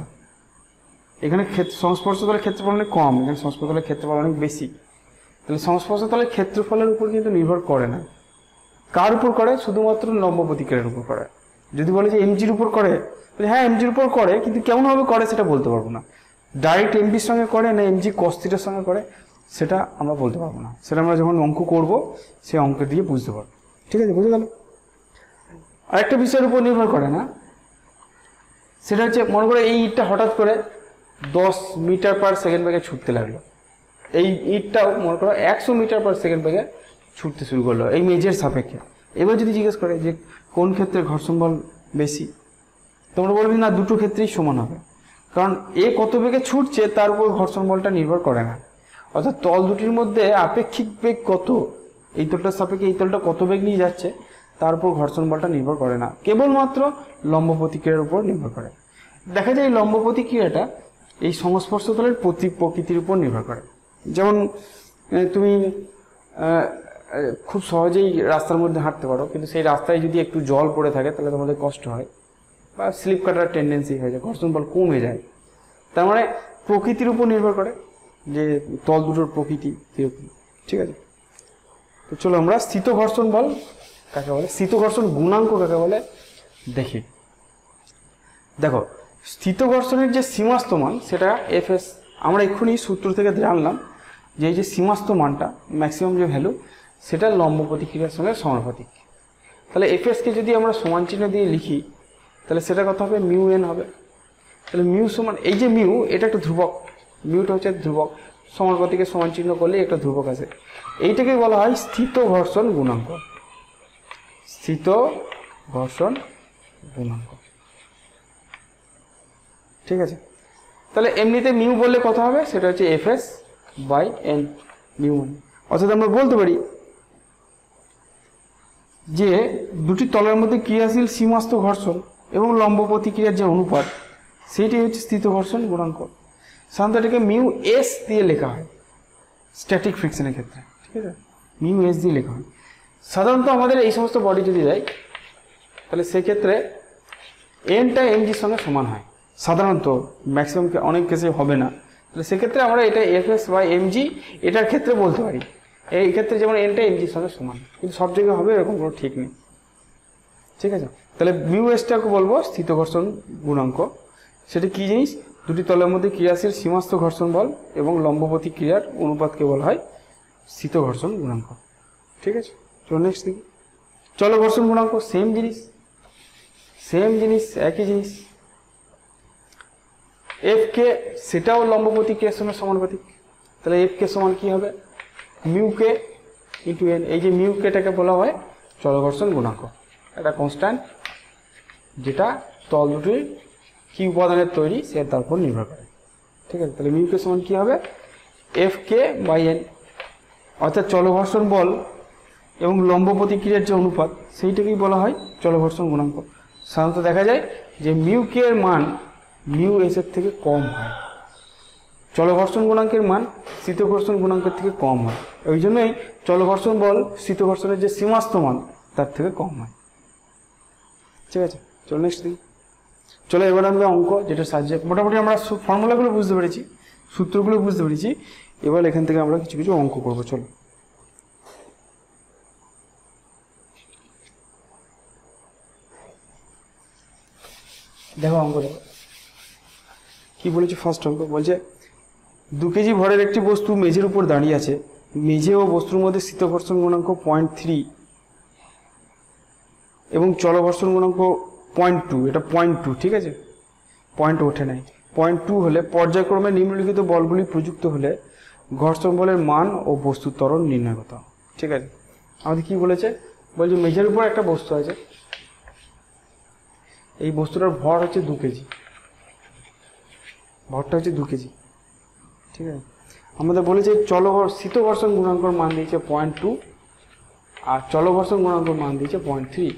এখানে সংস্পর্শতলের ক্ষেত্রফল অনেক কম, এখানে সংস্পর্শতলের ক্ষেত্রফল অনেক বেশি। তাহলে সংস্পর্শতলের ক্ষেত্রফলের উপর কিন্তু নির্ভর করে না। কার উপর করে? শুধুমাত্র লম্ব প্রতিক্রিয়ার উপর করে। যদি বলে যে এমজির উপর করে, হ্যাঁ এমজির উপর করে, কিন্তু কেমনভাবে করে সেটা বলতে পারবো না। ডাইরেক্ট এমজির সঙ্গে করে না এমজি কস থিটার সঙ্গে করে সেটা আমরা বলতে পারবো না। সেটা আমরা যখন অঙ্ক করব সেই অঙ্ক দিয়ে বুঝতে পারবো। ঠিক আছে, বুঝে গেল? আরেকটা বিষয়ের উপর নির্ভর করে না, সেটা হচ্ছে মনে করে এই ইটটা হঠাৎ করে 10 মিটার পার সেকেন্ড বেগে ছুটতে লাগলো। এই ইটটাও মনে করো 100 মিটার পার সেকেন্ড বেগে ছুটতে শুরু করলো এই মেঝের সাপেক্ষে। এবার যদি জিজ্ঞেস করে যে কোন ক্ষেত্রে ঘর্ষণ বল বেশি, তোমরা বলবে না দুটো ক্ষেত্রেই সমান হবে, কারণ এ কত বেগে ছুটছে তার উপর ঘর্ষণ বলটা নির্ভর করে না। অর্থাৎ তল দুটির মধ্যে আপেক্ষিক বেগ কত, এই তলটার সাপেক্ষে এই তলটা কত বেগ নিয়ে যাচ্ছে তার উপর ঘর্ষণ বলটা নির্ভর করে না, কেবলমাত্র লম্ব প্রতিক্রিয়ার উপর নির্ভর করে। দেখা যায় এই লম্ব প্রতিক্রিয়াটা এই সংস্পর্শ তলের প্রকৃতির উপর নির্ভর করে। যেমন তুমি খুব সহজেই রাস্তার মধ্যে হাঁটতে পারো, কিন্তু সেই রাস্তায় যদি একটু জল পড়ে থাকে তাহলে তোমাদের কষ্ট হয় বা স্লিপ কাটার টেন্ডেন্সি হয়ে যায়, ঘর্ষণ বল কমে যায়। তার মানে প্রকৃতির উপর নির্ভর করে যে তল দুটোর প্রকৃতি কীরকম। ঠিক আছে, তো চলো আমরা স্থিত ঘর্ষণ বল কাকে বলে, স্থিত ঘর্ষণ গুণাঙ্ক কাকে বলে দেখি। দেখো, স্থিত ঘর্ষণের যে সীমাস্ত মান সেটা এফএস, আমরা এক্ষুনি সূত্র থেকে জানলাম যে এই যে সীমাস্ত মানটা ম্যাক্সিমাম যে ভ্যালু সেটা লম্ব প্রতিক্রিয়ার সঙ্গে সমানুপাতিক। তাহলে এফএসকে যদি আমরা সমান চিহ্ন দিয়ে লিখি তাহলে সেটা কত হবে, মিউ এন হবে। তাহলে মিউ সমান, এই যে মিউ এটা একটা ধ্রুবক, মিউটা হচ্ছে ধ্রুবক, সমানুপাতিকে সমান চিহ্ন করলে একটা ধ্রুবক আছে। এইটাকে বলা হয় স্থিত ঘর্ষণ গুণাঙ্ক, স্থিত ঘর্ষণ গুণাঙ্ক। ঠিক আছে, তাহলে এমনিতে মিউ বললে কত হবে, সেটা হচ্ছে FS by N mu one. অর্থাৎ আমরা বলতে পারি যে দুটি তলের মধ্যে ক্রিয়াশীল সীমাস্ত ঘর্ষণ এবং লম্ব প্রতিক্রিয়ার যে অনুপাত সেইটাই হচ্ছে স্থিত ঘর্ষণ গুণাঙ্ক। সাধারণত এটাকে মিউ এস দিয়ে লেখা হয় স্ট্যাটিক ফ্রিকশনের ক্ষেত্রে। ঠিক আছে, মিউ এস দিয়ে লেখা হয়। সাধারণত আমাদের এই সমস্ত বডি যদি দেয় তাহলে সেক্ষেত্রে এনটা এমজির সঙ্গে সমান হয় সাধারণত, ম্যাক্সিমাম অনেক কেসে হবে না। তাহলে সেক্ষেত্রে আমরা এটা এফএস বাই এমজি এটার ক্ষেত্রে বলতে পারি। এই ক্ষেত্রে যেমন এনটা এমজির সঙ্গে সমান, কিন্তু সব জায়গায় হবে এরকম কোনো ঠিক নেই। ঠিক আছে, তাহলে মিউ এসটাকে বলবো স্থিত ঘর্ষণ গুণাঙ্ক। সেটা কি জিনিস, দুটি তলের মধ্যে ক্রিয়াশীল সীমাস্ত ঘর্ষণ বল এবং লম্ব প্রতিক্রিয়ার অনুপাতকে বলা হয় স্থিত ঘর্ষণ গুণাঙ্ক। ঠিক আছে, চলো নেক্সট দেখি। চলো ঘর্ষণ গুণাঙ্ক সেম জিনিস একই জিনিস। এফ কে সেটাও লম্ব প্রতিক্রিয়ার সঙ্গে সমানুপাতিক। তাহলে এফ কে সমান কি হবে, মিউ কে ইন্টু এন। এই যে মিউ কেটাকে বলা হয় চল ঘর্ষণ গুণাঙ্ক, একটা কনস্ট্যান্ট যেটা তল দুটির কি উপাদানের তৈরি সে তার উপর নির্ভর করে। ঠিক আছে, তাহলে মিউ কে সমান কি হবে, এফ কে বাই এন। অর্থাৎ চলঘর্ষণ বল এবং লম্ব প্রতিক্রিয়ার যে অনুপাত সেইটাকেই বলা হয় চলঘর্ষণ গুণাঙ্ক। সাধারণত দেখা যায় যে মিউ কে এর মান মিউ এস এর থেকে কম হয়, চলঘর্ষণ গুণাঙ্কের মান স্থিত ঘর্ষণ গুণাঙ্কের থেকে কম হয়। ওই জন্যই চলঘর্ষণ বল স্থিত ঘর্ষণের যে সীমাস্ত মান তার থেকে কম হয়। ঠিক আছে, চলো নেক্সট দিন। চলো এবার আমরা অঙ্ক, যেটা সাহায্যে মোটামুটি আমরা ফর্মুলাগুলো বুঝতে পেরেছি, সূত্রগুলো বুঝতে পেরেছি। এবার এখান থেকে আমরা কিছু কিছু অঙ্ক করবো। চলো দেখো অঙ্ক দেখো কি বলেছে। ফার্স্ট অঙ্ক বলছে 2 কেজি ভরের একটি বস্তু মেঝের উপর দাঁড়িয়ে আছে, মেঝে ও বস্তুর মধ্যে স্থিত ঘর্ষণ গুণাঙ্ক 0.3 এবং চলঘর্ষণ গুণাঙ্ক 0.2। এটা 0.2, ঠিক আছে, পয়েন্ট ওঠে নাই। 0.2 হলে পর্যায়ক্রমে নিম্নলিখিত বলগুলি প্রযুক্ত হলে ঘর্ষণ বলের মান ও বস্তুর ত্বরণ নির্ণয় করতে হবে। ঠিক আছে, আমাদের কি বলেছে, বলছে মেঝের উপর একটা বস্তু আছে, এই বস্তুটার ভর হচ্ছে 2 কেজি, ভরটা হচ্ছে 2 কেজি। ঠিক আছে, আমাদের বলেছে স্থিত ঘর্ষণ গুণাঙ্কর মান দিয়েছে 0.2 আর চলঘর্ষণ গুণাঙ্কর মান দিয়েছে 0.3।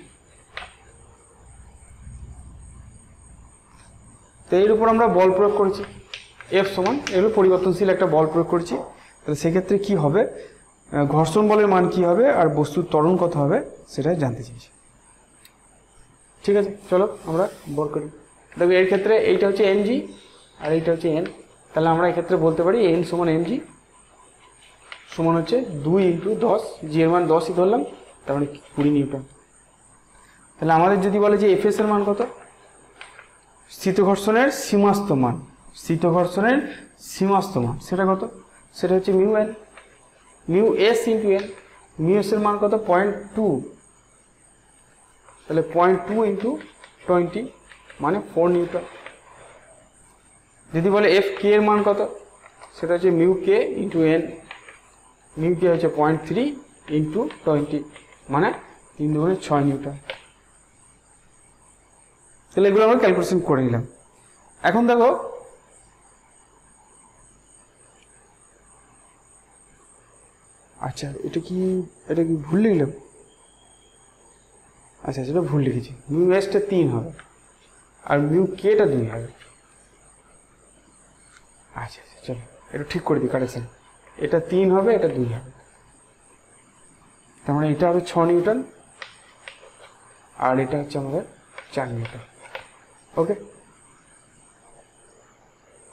তো এর উপর আমরা বল প্রয়োগ করেছি, এফ সমান এগুলো পরিবর্তনশীল একটা বল প্রয়োগ করেছি। তাহলে সেক্ষেত্রে কি হবে, ঘর্ষণ বলের মান কি হবে আর বস্তুর ত্বরণ কত হবে সেটা জানতে চাইছি। ঠিক আছে, চলো আমরা বল করি। দেখো এর ক্ষেত্রে এইটা হচ্ছে এমজি আর এইটা হচ্ছে এন। তাহলে আমরা এক্ষেত্রে বলতে পারি এন সমান এমজি সমান হচ্ছে 2 × 10, জি এর মান 10ই ধরলাম, তার মানে 20 নিউটন। তাহলে আমাদের যদি বলে যে এফএস এর মান কত, স্থিত ঘর্ষণের সীমাস্ত মান, স্থিত ঘর্ষণের সীমাস্ত মান সেটা কত, সেটা হচ্ছে mu N, mu S into N. Mu S এর মান কত 0.2, তাহলে 0.2 ইন্টু 20 মানে 4 নিউটন। যদি বলে এফ কে এর মান কত, সেটা হচ্ছে মিউ কে ইন্টু এন, মিউ কে হচ্ছে 0.3 ইন্টু 20 মানে 3 দুগুণে 6 নিউটন। তাহলে এগুলো আমরা ক্যালকুলেশন করে নিলাম। এখন দেখো আচ্ছা এটা কি ভুল লিখলাম, আচ্ছা সেটা ভুল লিখেছি, মিউ এসটা 3 হবে আর মিউ কেটা 2 হবে। আচ্ছা আচ্ছা চলো এটা ঠিক করে দিই, কারেকশন, এটা 3 হবে এটা 2 হবে, তার মানে এটা হবে 6 নিউটন আর এটা হচ্ছে আমাদের 4 নিউটন। ওকে,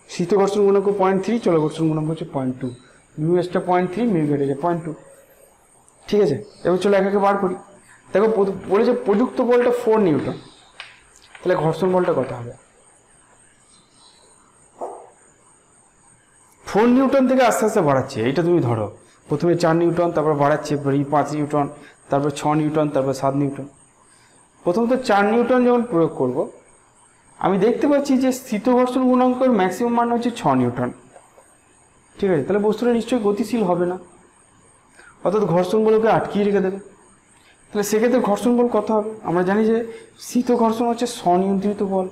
স্থিত ঘর্ষণ গুণাঙ্ক 0.3, চলো ঘর্ষণ গুণাঙ্ক হচ্ছে 0.2, মিউ এসটা 0.3, মিউ কেটে যায় 0.2। ঠিক আছে, এবার চলো একে বার করি। দেখো বলেছে প্রযুক্ত বলটা 4 নিউটন, তাহলে ঘর্ষণ বলটা কত হবে? 4 নিউটন থেকে আস্তে আস্তে বাড়াচ্ছে, এইটা তুমি ধরো প্রথমে 4 নিউটন, তারপর বাড়াচ্ছে 5 নিউটন, তারপর 6 নিউটন, তারপর 7 নিউটন। প্রথমত 4 নিউটন যখন প্রয়োগ করব, আমি দেখতে পাচ্ছি যে স্থিত ঘর্ষণ গুণাঙ্কের ম্যাক্সিমাম মান হচ্ছে 6 নিউটন। ঠিক আছে, তাহলে বস্তুটা নিশ্চয়ই গতিশীল হবে না, অর্থাৎ ঘর্ষণ বলকে আটকিয়ে রেখে দেবে। তাহলে সেক্ষেত্রে ঘর্ষণ বল কত হবে? আমরা জানি যে স্থিত ঘর্ষণ হচ্ছে স্বনিয়ন্ত্রিত বল,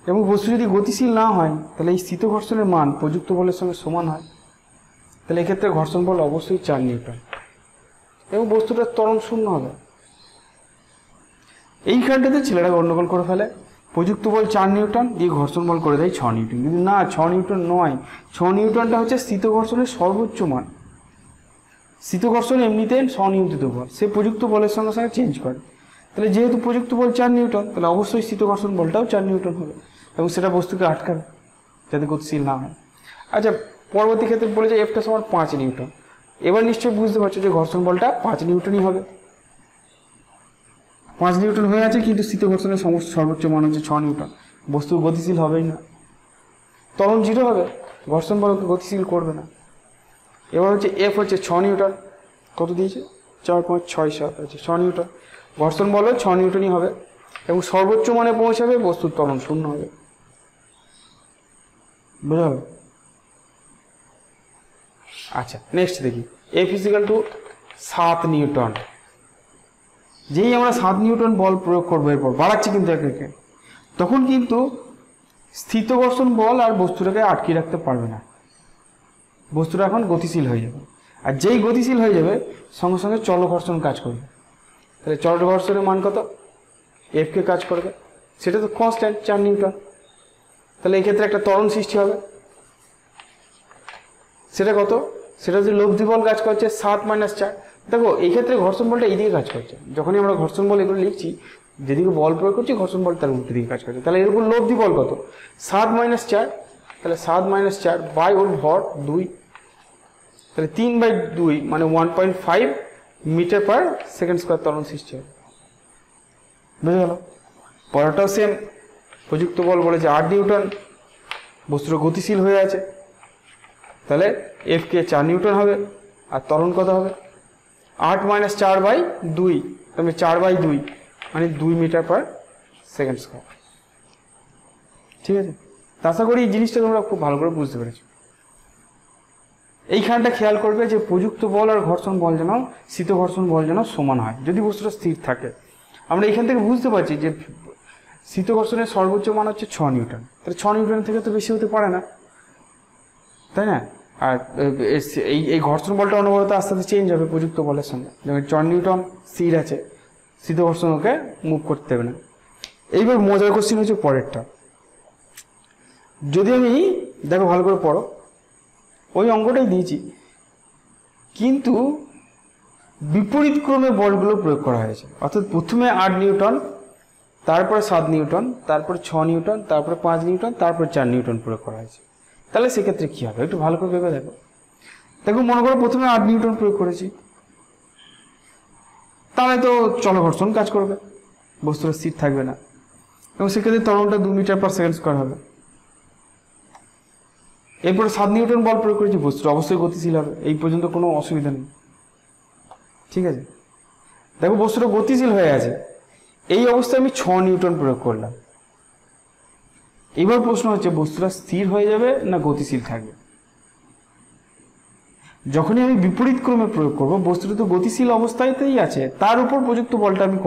এবং বস্তু যদি গতিশীল না হয় তাহলে এই স্থিত ঘর্ষণের মান প্রযুক্ত বলের সঙ্গে সমান হয়। তাহলে এক্ষেত্রে ঘর্ষণ বল অবশ্যই 4 নিউটন এবং বস্তুটার ত্বরণ শূন্য হবে। এইখানটাতে ছেলেরা গণ্ডগোল করে ফেলে, প্রযুক্ত বল 4 নিউটন দিয়ে ঘর্ষণ বল করে দেয় 6 নিউটন, কিন্তু না 6 নিউটন নয়, 6 নিউটনটা হচ্ছে স্থিত ঘর্ষণের সর্বোচ্চ মান। স্থিত ঘর্ষণ এমনিতে স্বনিয়ন্ত্রিত বল, সে প্রযুক্ত বলের সঙ্গে সঙ্গে চেঞ্জ করে। তাহলে যেহেতু প্রযুক্ত বল 4 নিউটন, তাহলে অবশ্যই স্থিত ঘর্ষণ বলটাও 4 নিউটন হবে এবং সেটা বস্তুকে আটকাবে যাতে গতিশীল না হয়। আচ্ছা, পরবর্তী ক্ষেত্রে বলে যে এফটা সমান 5 নিউটন। এবার নিশ্চয়ই বুঝতে পারছো যে ঘর্ষণ বলটা 5 নিউটনই হবে। 5 নিউটন হয়ে আছে, কিন্তু স্থিত ঘর্ষণের সর্বোচ্চ মান হচ্ছে 6 নিউটন, বস্তু গতিশীল হবেই না, ত্বরণ 0 হবে, ঘর্ষণ বলকে গতিশীল করবে না। এবার হচ্ছে এফ হচ্ছে 6 নিউটন, কত দিয়েছে 4.67 হচ্ছে 6 নিউটন, ঘর্ষণ বল 6 নিউটনই হবে এবং সর্বোচ্চ মানে পৌঁছাবে, বস্তুর ত্বরণ শূন্য হবে। বুঝা হবে? আচ্ছা নেক্সট দেখি, এফ ইজিক্যাল টু 7 নিউটন। যেই আমরা 7 নিউটন বল প্রয়োগ করবো, এরপর বাড়াচ্ছি কিন্তু একে, তখন কিন্তু স্থিত ঘর্ষণ বল আর বস্তুটাকে আটকে রাখতে পারবে না, বস্তুটা এখন গতিশীল হয়ে যাবে। আর যেই গতিশীল হয়ে যাবে সঙ্গে সঙ্গে চল ঘর্ষণ কাজ করবে। তাহলে চল ঘর্ষণের মান কত? এফ কে কাজ করবে, সেটা তো কনস্ট্যান্ট 4 নিউটন। তাহলে এক্ষেত্রে একটা ত্বরণ সৃষ্টি হবে, সেটা কত? সেটা হচ্ছে লব্ধি বল কাজ করছে 7 - 4। দেখো এই ক্ষেত্রে ঘর্ষণ বলটা এইদিকে কাজ করছে, যখনই আমরা ঘর্ষণ বল এগুলো লিখছি, যেদিকে বল প্রয়োগ করছি ঘর্ষণ বল তার উল্টো দিকে কাজ করছে। তাহলে এর উপর লব্ধি বল কত? 7 - 4, তাহলে 7 - 4 বাই ওর ভর 2, তাহলে 3/2 মানে 1.5 মিটার পার সেকেন্ড স্কোয়ার ত্বরণ সৃষ্টি হবে। বুঝে গেল? পরেরটাও সেম, প্রযুক্ত বল বলেছে 8 নিউটন, বস্তুটা গতিশীল হয়ে আছে, তাহলে এফ কে 4 নিউটন হবে আর ত্বরণ কত হবে? 8 - 4/2, তাহলে 4/2 মানে 2 মিটার পার সেকেন্ড স্কোয়ার। ঠিক আছে, আশা করি এই জিনিসটা তোমরা খুব ভালো করে বুঝতে পেরেছো। এইখানটা খেয়াল করবে যে প্রযুক্ত বল আর ঘর্ষণ বল যেন, স্থিত ঘর্ষণ বল যেন সমান হয় যদি বস্তুটা স্থির থাকে। আমরা এখান থেকে বুঝতে পারছি যে স্থিত ঘর্ষণের সর্বোচ্চ মান হচ্ছে 6 নিউটন, তাহলে 6 নিউটন থেকে তো বেশি হতে পারে না, তাই না? আর এই ঘর্ষণ বলটা অনবরত আস্তে আস্তে চেঞ্জ হবে প্রযুক্ত বলের সঙ্গে। যেমন 4 নিউটন স্থির আছে, স্থিত ঘর্ষণ ওকে মুভ করতে দেবে না। এইবার মজার কোশ্চেন হচ্ছে পরেরটা, যদি আমি দেখো ভালো করে পড়ো, ওই অঙ্কটাই দিয়েছি কিন্তু বিপরীত ক্রমে বলগুলো প্রয়োগ করা হয়েছে, অর্থাৎ প্রথমে 8 নিউটন, তারপরে 7 নিউটন, তারপরে 6 নিউটন, তারপরে 5 নিউটন, তারপরে 4 নিউটন প্রয়োগ করা হয়েছে। তাহলে সেক্ষেত্রে কী হবে একটু ভালো করে ভেবে দেখো। দেখো মনে করো প্রথমে 8 নিউটন প্রয়োগ করেছি, তাহলে তো চলঘর্ষণ কাজ করবে, বস্তুটা স্থির থাকবে না, এবং সেক্ষেত্রে ত্বরণটা 2 মিটার পার সেকেন্ড স্কোয়ার হবে। এরপরে 7 নিউটন বল প্রয়োগ করেছি, বস্তুটা অবশ্যই গতিশীল হবে, এই পর্যন্ত কোনো অসুবিধা নেই। ঠিক আছে, দেখো বস্তুটা গতিশীল হয়ে আছে, এই অবস্থায় আমি 6 নিউটন প্রয়োগ করলাম। এবার প্রশ্ন হচ্ছে বস্তুটা স্থির হয়ে যাবে না গতিশীল থাকবে। যখনই আমি বিপরীত ক্রমে প্রয়োগ করব, বস্তুটা তো গতিশীল অবস্থাতেই আছে, তার উপর প্রযুক্ত বলটা আমি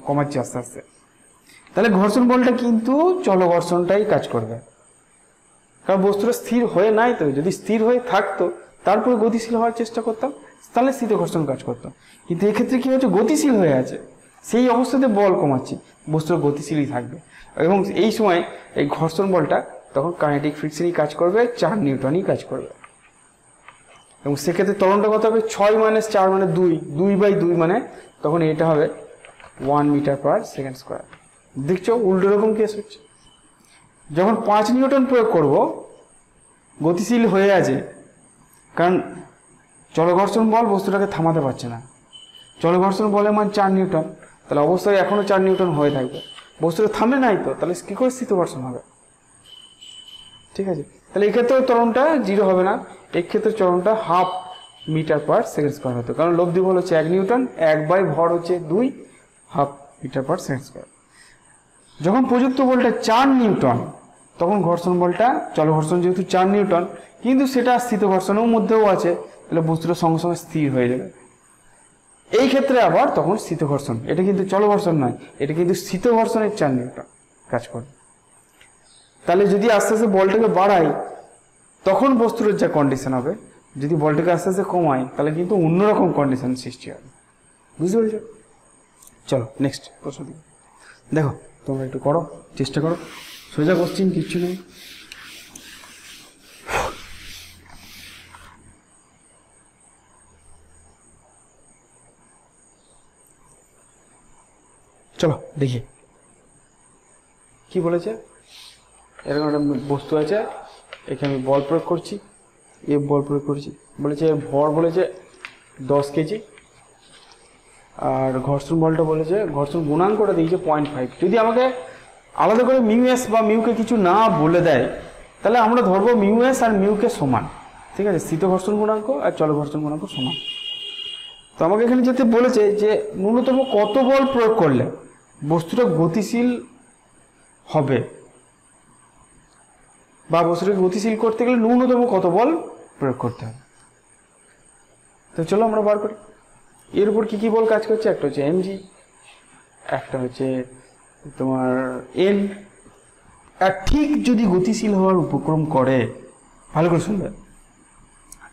কমাচ্ছি আস্তে আস্তে, তাহলে ঘর্ষণ বলটা কিন্তু চলঘর্ষণটাই কাজ করবে, কারণ বস্তুটা স্থির হয়ে নাই তো। যদি স্থির হয়ে থাকতো তারপরে গতিশীল হওয়ার চেষ্টা করতাম, তাহলে স্থিত ঘর্ষণ কাজ করতো। কিন্তু এক্ষেত্রে কি হচ্ছে, গতিশীল হয়ে আছে, সেই অবস্থাতে বল কমাচ্ছি, বস্তুটা গতিশীলই থাকবে, এবং এই সময় এই ঘর্ষণ বলটা তখন কাইনেটিক ফ্রিকশনই কাজ করবে, 4 নিউটনই কাজ করবে। এবং সেক্ষেত্রে ত্বরণটা কত হবে, 6 - 4 মানে 2, 2/2 মানে তখন এটা হবে 1 মিটার পার সেকেন্ড স্কোয়ার। দেখছো উল্টো রকম কেস হচ্ছে। যখন 5 নিউটন প্রয়োগ করব, গতিশীল হয়ে আছে, কারণ চলঘর্ষণ বল বস্তুটাকে থামাতে পারছে না, চলঘর্ষণ বলের মান 4 নিউটন, তাহলে অবশ্যই এখনো 4 নিউটন হয়ে থাকবে, বস্তুটা থামে নাই তো, তাহলে কি করে স্থিত ঘর্ষণ হবে। ঠিক আছে, তাহলে এক্ষেত্রে ত্বরণটা 0 হবে না, এক্ষেত্রে ত্বরণটা 1/2 মিটার পার সেকেন্ড স্কোয়ার হতো, কারণ লব্ধি বল হচ্ছে 1 নিউটন, 1/ভর হচ্ছে 2, 1/2 মিটার পার সেকেন্ড স্কোয়ার। যখন প্রযুক্ত বলটা 4 নিউটন, তখন ঘর্ষণ বলটা, চলঘর্ষণ যেহেতু 4 নিউটন, কিন্তু সেটা স্থিত ঘর্ষণের মধ্যেও আছে, তাহলে বস্তুটা সঙ্গে সঙ্গে স্থির হয়ে যাবে। এই ক্ষেত্রে আবার তখন স্থিত ঘর্ষণ, এটা কিন্তু চলঘর্ষণ নয়, এটা কিন্তু স্থিত ঘর্ষণের 4 নিউটন কাজ করে। তাহলে যদি আস্তে আস্তে বলটাকে বাড়াই, তখন বস্তুর যা কন্ডিশন হবে, যদি বলটাকে আস্তে আস্তে কমাই, তাহলে কিন্তু অন্যরকম কন্ডিশন সৃষ্টি হবে। বুঝতে পেরেছো? চলো নেক্সট প্রশ্ন দিই। দেখো তোমরা একটু করো, চেষ্টা করো, সোজা কোশ্চিন, কিচ্ছু নেই। চলো দেখি কি বলেছে। এরকম একটা বস্তু আছে, এখানে আমি বল প্রয়োগ করছি, বল প্রয়োগ করছি, বলেছে ভর বলেছে 10 কেজি, আর ঘর্ষণ বলটা বলেছে, ঘর্ষণ গুণাঙ্কটা দিয়েছে 0.5। যদি আমাকে আলাদা করে মিউ-এস বা মিউকে কিছু না বলে দেয়, তাহলে আমরা ধরবো মিউ-এস আর মিউকে সমান। ঠিক আছে, স্থিত ঘর্ষণ গুণাঙ্ক আর চল ঘর্ষণ গুণাঙ্ক সমান। তো আমাকে এখানে যেতে বলেছে যে ন্যূনতম কত বল প্রয়োগ করলে বস্তুটা গতিশীল হবে, বা বস্তুটাকে গতিশীল করতে গেলে ন্যূনতম কত বল প্রয়োগ করতে হবে। তো চলো আমরা বার করি। এর উপর কি কি বল কাজ করছে, একটা হচ্ছে mg, একটা হচ্ছে তোমার n। আর ঠিক যদি গতিশীল হওয়ার উপক্রম করে, ভালো করে শুনবে,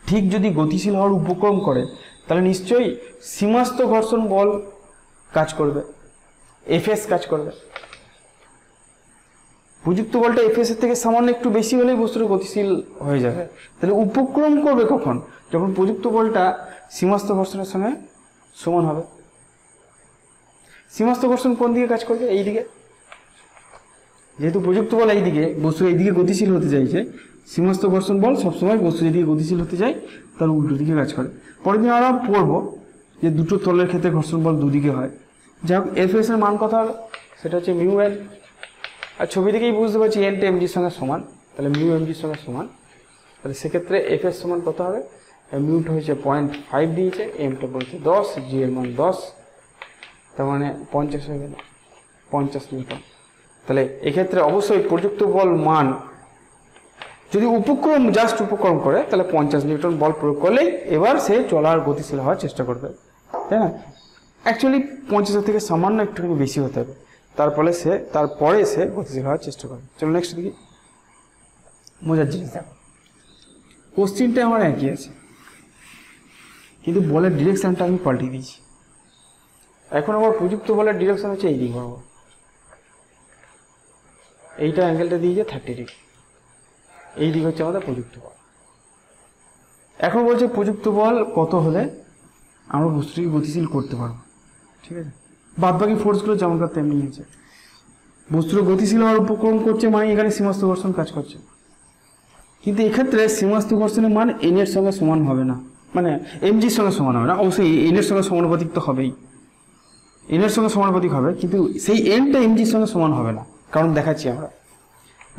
ঠিক যদি গতিশীল হওয়ার উপক্রম করে, তাহলে নিশ্চয়ই সীমাস্থ ঘর্ষণ বল কাজ করবে, Fs কাজ করবে। প্রযুক্ত বলটা Fs এর থেকে সামান্য একটু বেশি হলেই বস্তুটা গতিশীল হয়ে যাবে। তাহলে উপক্রম করবে কখন, যখন প্রযুক্ত বলটা সীমাস্থ ঘর্ষণের সঙ্গে সমান হবে। সীমাস্থ ঘর্ষণ কোন দিকে কাজ করবে, এই দিকে। যেহেতু প্রযুক্ত বল এই দিকে, বস্তু এই দিকে গতিশীল হতে চাইছে, সীমাস্থ ঘর্ষণ বল সবসময় বস্তু যেদিকে গতিশীল হতে চায় তার উল্টো দিকে কাজ করে। পরের দিন আমরা পড়বো যে দুটো তলের ক্ষেত্রে ঘর্ষণ বল দুদিকে হয়। যাই হোক, Fs এর মান কথা হবে, সেটা হচ্ছে মিউ এন। আর ছবি থেকেই বুঝতে পারছি এনটা এমজির সঙ্গে সমান, তাহলে মিউ এমজির সঙ্গে সমান। তাহলে সেক্ষেত্রে Fs সমান কত হবে, মিউটা হয়েছে 0.5 দিয়েছে, এমটা বলছে 10, জি এর মান 10, তার মানে 50 হয়ে গেল, 50 নিউটন। তাহলে এক্ষেত্রে অবশ্যই প্রযুক্ত বল মান যদি উপক্রম জাস্ট উপক্রম করে, তাহলে 50 নিউটন বল প্রয়োগ করলেই এবার সে চলার গতিশীল হওয়ার চেষ্টা করবে, তাই না? অ্যাকচুয়ালি 50 থেকে সামান্য একটুখানি বেশি হতে হবে, তারপরে সে গতিশীল হওয়ার চেষ্টা করবে। চলো নেক্সট দেখি। মজার জিনিস দেখো, কোশ্চিনটা আমার একই আছে, কিন্তু বলের ডিরেকশনটা আমি পাল্টে দিয়েছি। এখন আমার প্রযুক্ত বলের ডিরেকশন হচ্ছে এই দিক বরাবর, এইটা অ্যাঙ্গেলটা দিয়েছে 30 ডিগ্রি, এই দিক হচ্ছে আমাদের প্রযুক্ত বল। এখন বলছে প্রযুক্ত বল কত হলে আমরা বস্তুটিকে গতিশীল করতে পারবো। ঠিক আছে, বাদ বাকি ফোর্সগুলো যেমনকার তেমনি আছে। বস্তুটা গতিশীল হওয়ার উপক্রম করছে, মানে এখানে সীমাস্থ ঘর্ষণ কাজ করছে, কিন্তু এক্ষেত্রে সীমাস্থ ঘর্ষণের মান এন এর সঙ্গে সমান হবে না, মানে এমজির সঙ্গে সমান হবে না, অবশ্যই এন এর সঙ্গে সমানুপাতিক তো হবেই। এনের সঙ্গে সমানুপাতিক হবে, কিন্তু সেই এনটা এমজির সঙ্গে সমান হবে না। কারণ দেখাচ্ছি আমরা,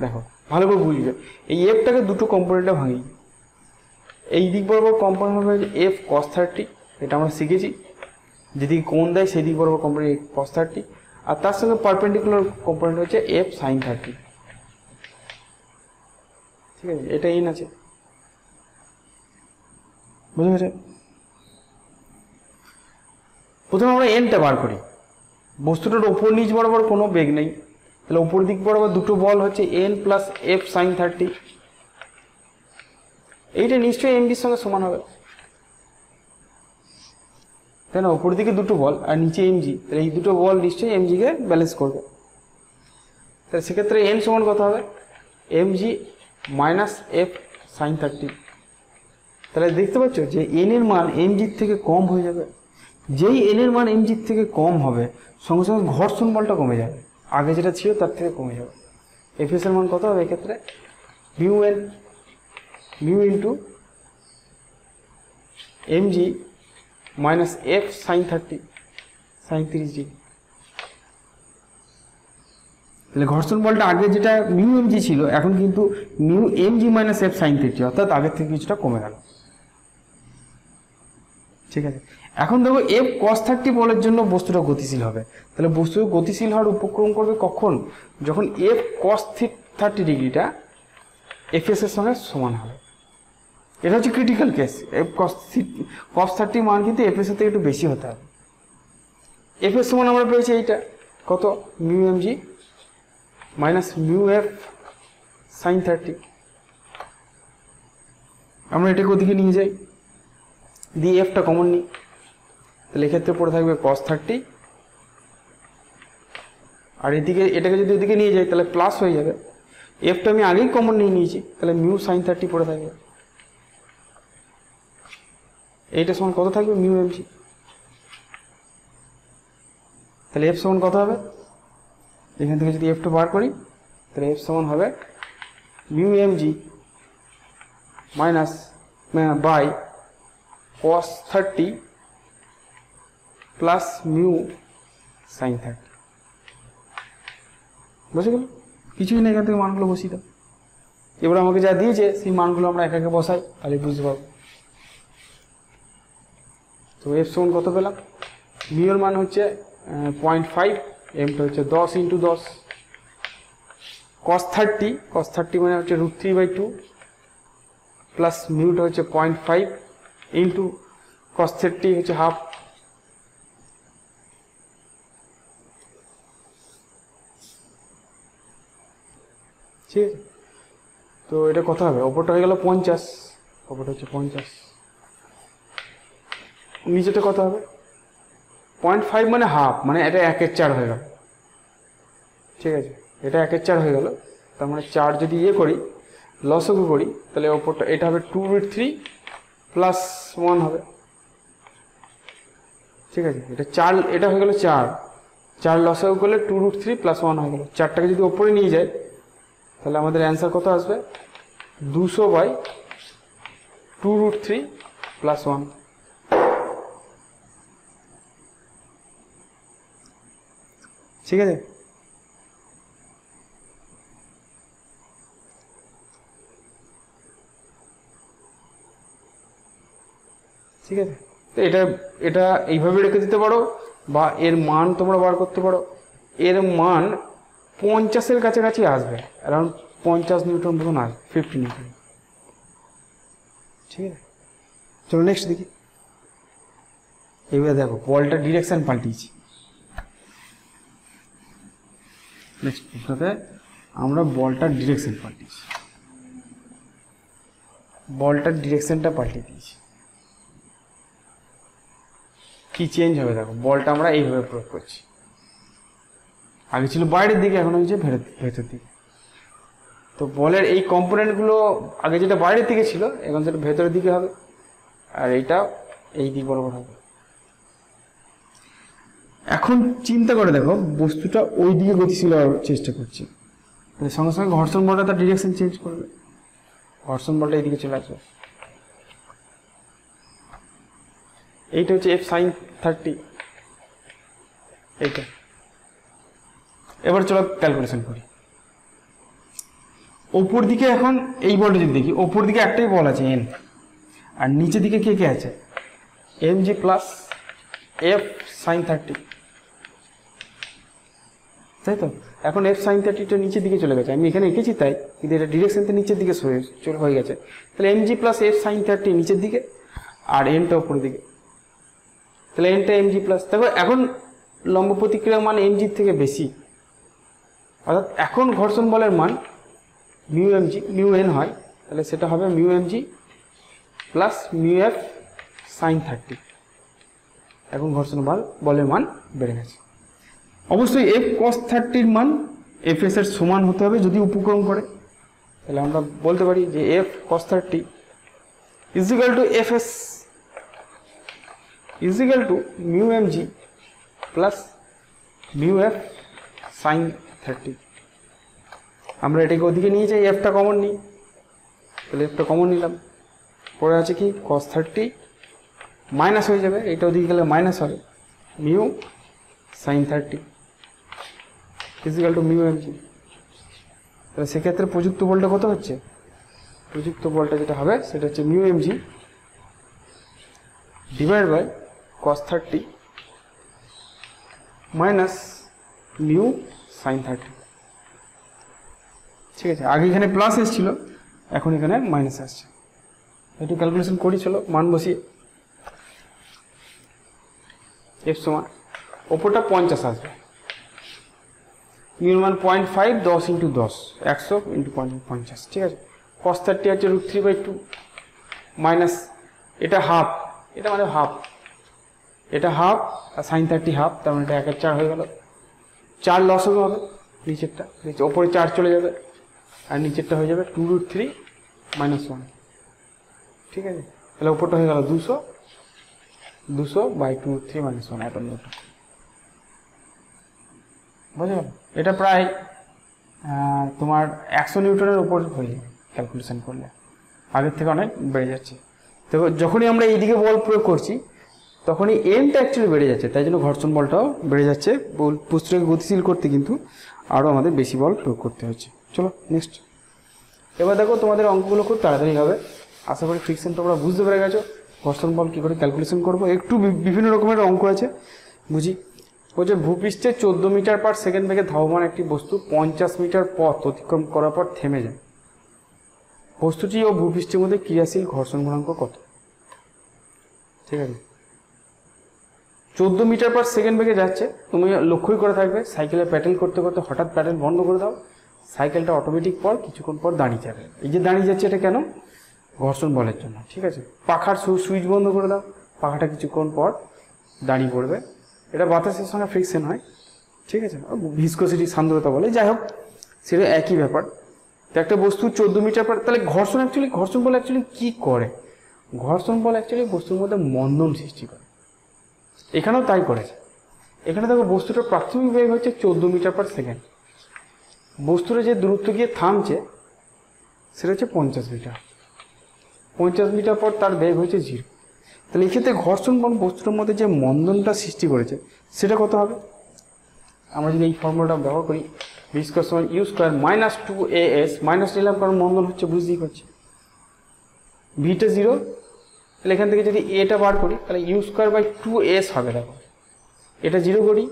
দেখো ভালো করে বুঝবে। এই এফটাকে দুটো কম্পোনেন্টে ভাঙি। এই দিক বরাবর কম্পোনেন্ট হবে এফ কস 30, এটা আমরা শিখেছি। যেদিকে কোণ দেয় সেই দিক বরাবর কম্পোনেন্ট কস 30, আর তার সঙ্গে পারপেন্ডিকুলার কম্পোনেন্ট হচ্ছে এফ সাইন 30। ঠিক আছে, এটা এন আছে, বুঝতে পেরেছ? প্রথমে আমরা এনটা বার করি। বস্তুটার ওপর নিচ বরাবর কোনো বেগ নেই, তাহলে ওপর দিক বরাবর দুটো বল হচ্ছে এন প্লাস এফ সাইন 30। এইটা নিশ্চয়ই এমজির সঙ্গে সমান হবে, তাই না? ওপর দিকে দুটো বল আর নিচে এমজি, তাহলে এই দুটো বল নিশ্চয়ই এমজিকে ব্যালেন্স করবে। তাহলে সেক্ষেত্রে এন সমান কত হবে? MG minus F sine 30। তাহলে দেখতে পাচ্ছ যে এন এর মান এমজির থেকে কম হয়ে যাবে। যেই এন এর মান এমজির থেকে কম হবে, সঙ্গে সঙ্গে ঘর্ষণ বলটা কমে যাবে, আগে যেটা ছিল তার থেকে কমে যাবে। এফএস এর মান কত হবে এক্ষেত্রে? Mu N, mu into MG minus F sine 30, sine 30 degree. তাহলে ঘর্ষণ বলটা আগে যেটা মিউ এমজি ছিল, এখন কিন্তু mu MG minus F sine 30, অর্থাৎ আগের থেকে কিছুটা কমে গেল। ঠিক আছে, এখন দেখো এফ কস 30 বলের জন্য বস্তুটা গতিশীল হবে। তাহলে বস্তু গতিশীল হওয়ার উপক্রম করবে কখন? যখন এফ কস 30 ডিগ্রিটা এফএস এর সঙ্গে সমান হবে। এটা হচ্ছে ক্রিটিক্যাল কেস। এফ কস 30 মান কিন্তু এফএস এর থেকে একটু বেশি হতে হবে। এফএস সমান আমরা পেয়েছি এইটা কত? Mu MG minus mu F sine 30। আমরা এটাকে ওদিকে নিয়ে যাই, দিয়ে এফটা কমন নিই, তাহলে এক্ষেত্রে পড়ে থাকবে cos 30, আর এদিকে এটাকে যদি ওদিকে নিয়ে যাই তাহলে প্লাস হয়ে যাবে। এফটা আমি আগেই কমন নিয়ে নিয়েছি, তাহলে মিউ সাইন 30 পড়ে থাকবে। এইটা সমান কত থাকবে? Mu MG. তাহলে এফ সমান কত হবে? এখান থেকে যদি এফটা বার করি তাহলে এফ সমান হবে mu MG minus by cos 30 plus mu sine 30। বুঝে গেল? কিছুই না, এখান থেকে মানগুলো বসিয়ে দাও। এবার আমাকে যা দিয়েছে সেই মানগুলো আমরা একে একে বসাই, তাহলে বুঝতে পারবো। তো এফ সমান কত পেলাম? মিউ এর মান হচ্ছে 0.5, এমটা হচ্ছে 10 ইন্টু 10, cos 30 মানে হচ্ছে √3/2 প্লাস মিউটা হচ্ছে 0.5 ইন্টু cos 30 হচ্ছে হাফ। ঠিক আছে, তো এটা কত হবে? ওপরটা হয়ে গেল 50, ওপরটা হচ্ছে 50, নিচেটা কত হবে? 0.5 মানে হাফ, মানে এটা 1/4 হয়ে গেল। ঠিক আছে, এটা 1/4 হয়ে গেল। তার মানে 4 যদি ইয়ে করি, লসগু করি, তাহলে ওপরটা এটা হবে 2√3 প্লাস 1 হবে। ঠিক আছে, এটা 4, এটা হয়ে গেল 4 লসগু করলে 2√3 প্লাস 1 হয়ে গেল। 4টাকে যদি ওপরে নিয়ে যায় তাহলে আমাদের অ্যান্সার কত আসবে? 200/2√3 প্লাস 1। ঠিক আছে, ঠিক আছে, তো এটা এইভাবে রেখে দিতে পারো, বা এর মান তোমরা বার করতে পারো। এর মান 50-এর কাছাকাছি আসবে, অ্যারাউন্ড 50 নিউটন মতন আসবে, 50 নিউটন। ঠিক আছে, চলো নেক্সট দেখি। এবার দেখো বলটা ডিরেকশন পাল্টিয়েছি। নেক্সট প্রশ্নতে আমরা বলটার ডিরেকশন পাল্টিয়েছি, বলটার ডিরেকশনটা পাল্টিয়ে দিয়েছি। কি চেঞ্জ হবে দেখো, বলটা আমরা এইভাবে প্রয়োগ করছি। আগে ছিল বাইরের দিকে, এখন হয়েছে ভেতর দিকে। তো বলের এই কম্পোনেন্টগুলো আগে যেটা বাইরের দিকে ছিল, এখন সেটা ভেতরের দিকে হবে, আর এইটা এই দিক বরাবর হবে। এখন চিন্তা করে দেখো, বস্তুটা ওই দিকে গতিশীল হওয়ার চেষ্টা করছে, তাহলে সঙ্গে সঙ্গে ঘর্ষণ বলটা তার ডিরেকশন চেঞ্জ করবে, ঘর্ষণ বলটা এইদিকে চলে আসবে। এইটা হচ্ছে এফ সাইন 30, এইটা। এবার চলো ক্যালকুলেশন করি। ওপর দিকে এখন এই বলটা যদি দেখি, ওপর দিকে একটাই বল আছে এন, আর নিচের দিকে কে কে আছে, M G plus F sine 30, তাই তো? এখন এফ সাইন 30টা নিচের দিকে চলে গেছে, আমি এখানে এঁকেছি তাই, কিন্তু এটা ডিরেকশনটা নিচের দিকে হয়ে গেছে। তাহলে M G plus F sine 30 নিচের দিকে আর এনটা উপরের দিকে, তাহলে এনটা এম জি প্লাস। দেখো এখন লম্ব প্রতিক্রিয়ার মান এম জির থেকে বেশি, অর্থাৎ এখন ঘর্ষণ বলের মান mu M G, mu N হয়, তাহলে সেটা হবে mu M G plus mu F sine 30। এখন ঘর্ষণ বলের মান বেড়ে গেছে। অবশ্যই এফ কস 30 মান এফ এস এর সমান হতে হবে যদি উপক্রম করে, তাহলে আমরা বলতে পারি যে F cos 30 is equal to F S is equal to mu M G plus mu F sine 30। আমরা এটাকে ওদিকে নিয়ে যাই, এফটা কমন নিই, তাহলে এফটা কমন নিলাম, পরে আছে কি কস 30 মাইনাস হয়ে যাবে, এটা ওদিকে গেলে মাইনাস হবে, mu sine 30 is equal to mu M G. তাহলে সেক্ষেত্রে প্রযুক্ত বলটা কত হচ্ছে, প্রযুক্ত বলটা যেটা হবে সেটা হচ্ছে mu M G divide by cos 30 minus mu sine 30। ঠিক আছে, আগে এখানে প্লাস এসেছিল, এখন এখানে মাইনাস আসছে। একটু ক্যালকুলেশন করি, চলো মান বসিয়ে। এফ সমান ওপরটা 50 আসবে, মিউর মান 0.5, 10 ইন্টু 10, 100 ইন্টু 50। ঠিক আছে, কস 30 আছে √3/2 মাইনাস এটা হাফ, এটা মানে হাফ, এটা হাফ আর সাইন 30 হাফ, তার মানে এটা 1/4 হয়ে গেল। 4 লস হবে নিচেরটা, ওপরে 4 চলে যাবে আর নিচেরটা হয়ে যাবে 2√3 -1। ঠিক আছে, তাহলে ওপরটা হয়ে গেল 200 বাই 2√3 -1 এত নিউটন। বুঝে গেল? এটা প্রায় তোমার 100 নিউটনের উপর হয়ে যাবে ক্যালকুলেশন করলে, আগের থেকে অনেক বেড়ে যাচ্ছে। তো যখনই আমরা এইদিকে বল প্রয়োগ করছি তখনই এমটা অ্যাকচুয়ালি বেড়ে যাচ্ছে, তাই জন্য ঘর্ষণ বলটাও বেড়ে যাচ্ছে। বস্তুটাকে গতিশীল করতে কিন্তু আরও আমাদের বেশি বল প্রয়োগ করতে হচ্ছে। চলো নেক্সট। এবার দেখো তোমাদের অঙ্কগুলো খুব তাড়াতাড়ি হবে, আশা করি ফ্রিকশন তোমরা বুঝতে পেরে গেছো, ঘর্ষণ বল কী করে ক্যালকুলেশন করবো। একটু বিভিন্ন রকমের অঙ্ক আছে, বুঝি। বলছে ভূপৃষ্ঠে 14 মিটার পার সেকেন্ড বেগে ধাবমান একটি বস্তু 50 মিটার পথ অতিক্রম করার পর থেমে যায়, বস্তুটি ও ভূপৃষ্ঠের মধ্যে ক্রিয়াশীল ঘর্ষণ গুণাঙ্ক কত? ঠিক আছে, 14 মিটার পার সেকেন্ড বেগে যাচ্ছে, তুমি লক্ষ্যই করে থাকবে সাইকেলে প্যাডেল করতে করতে হঠাৎ প্যাডেল বন্ধ করে দাও, সাইকেলটা অটোমেটিক পর কিছুক্ষণ পর দাঁড়িয়ে যাবে। এই যে দাঁড়িয়ে যাচ্ছে এটা কেন? ঘর্ষণ বলের জন্য। ঠিক আছে, পাখার সুইচ বন্ধ করে দাও, পাখাটা কিছুক্ষণ পর দাঁড়িয়ে পড়বে, এটা বাতাসের সঙ্গে ফ্রিকশন হয়। ঠিক আছে, ভিসকোসিটি সান্দ্রতা বলে, যাই হোক সেটা একই ব্যাপার। তো একটা বস্তু 14 মিটার পর, তাহলে ঘর্ষণ বল অ্যাকচুয়ালি কী করে? ঘর্ষণ বল অ্যাকচুয়ালি বস্তুর মধ্যে মন্দন সৃষ্টি করে, এখানেও তাই করেছে। এখানে দেখো বস্তুটার প্রাথমিক বেগ হচ্ছে 14 মিটার পার সেকেন্ড, বস্তুটা যে দূরত্ব গিয়ে থামছে সেটা হচ্ছে 50 মিটার। 50 মিটার পর তার বেগ হচ্ছে 0। তাহলে এক্ষেত্রে ঘর্ষণ বল বস্তুর মধ্যে যে মন্দনটা সৃষ্টি করেছে সেটা কত হবে? আমরা যদি এই ফর্মুলাটা ব্যবহার করি, ভিস্কোস সমান you square minus 2as, minus নিলাম কারণ মন্দন হচ্ছে, বুঝতেই পারছি। ভিটা 0, তাহলে এখান থেকে যদি এটা বার করি তাহলে ইউ স্কোয়ার বাই 2s হবে। দেখো এটা 0 করি,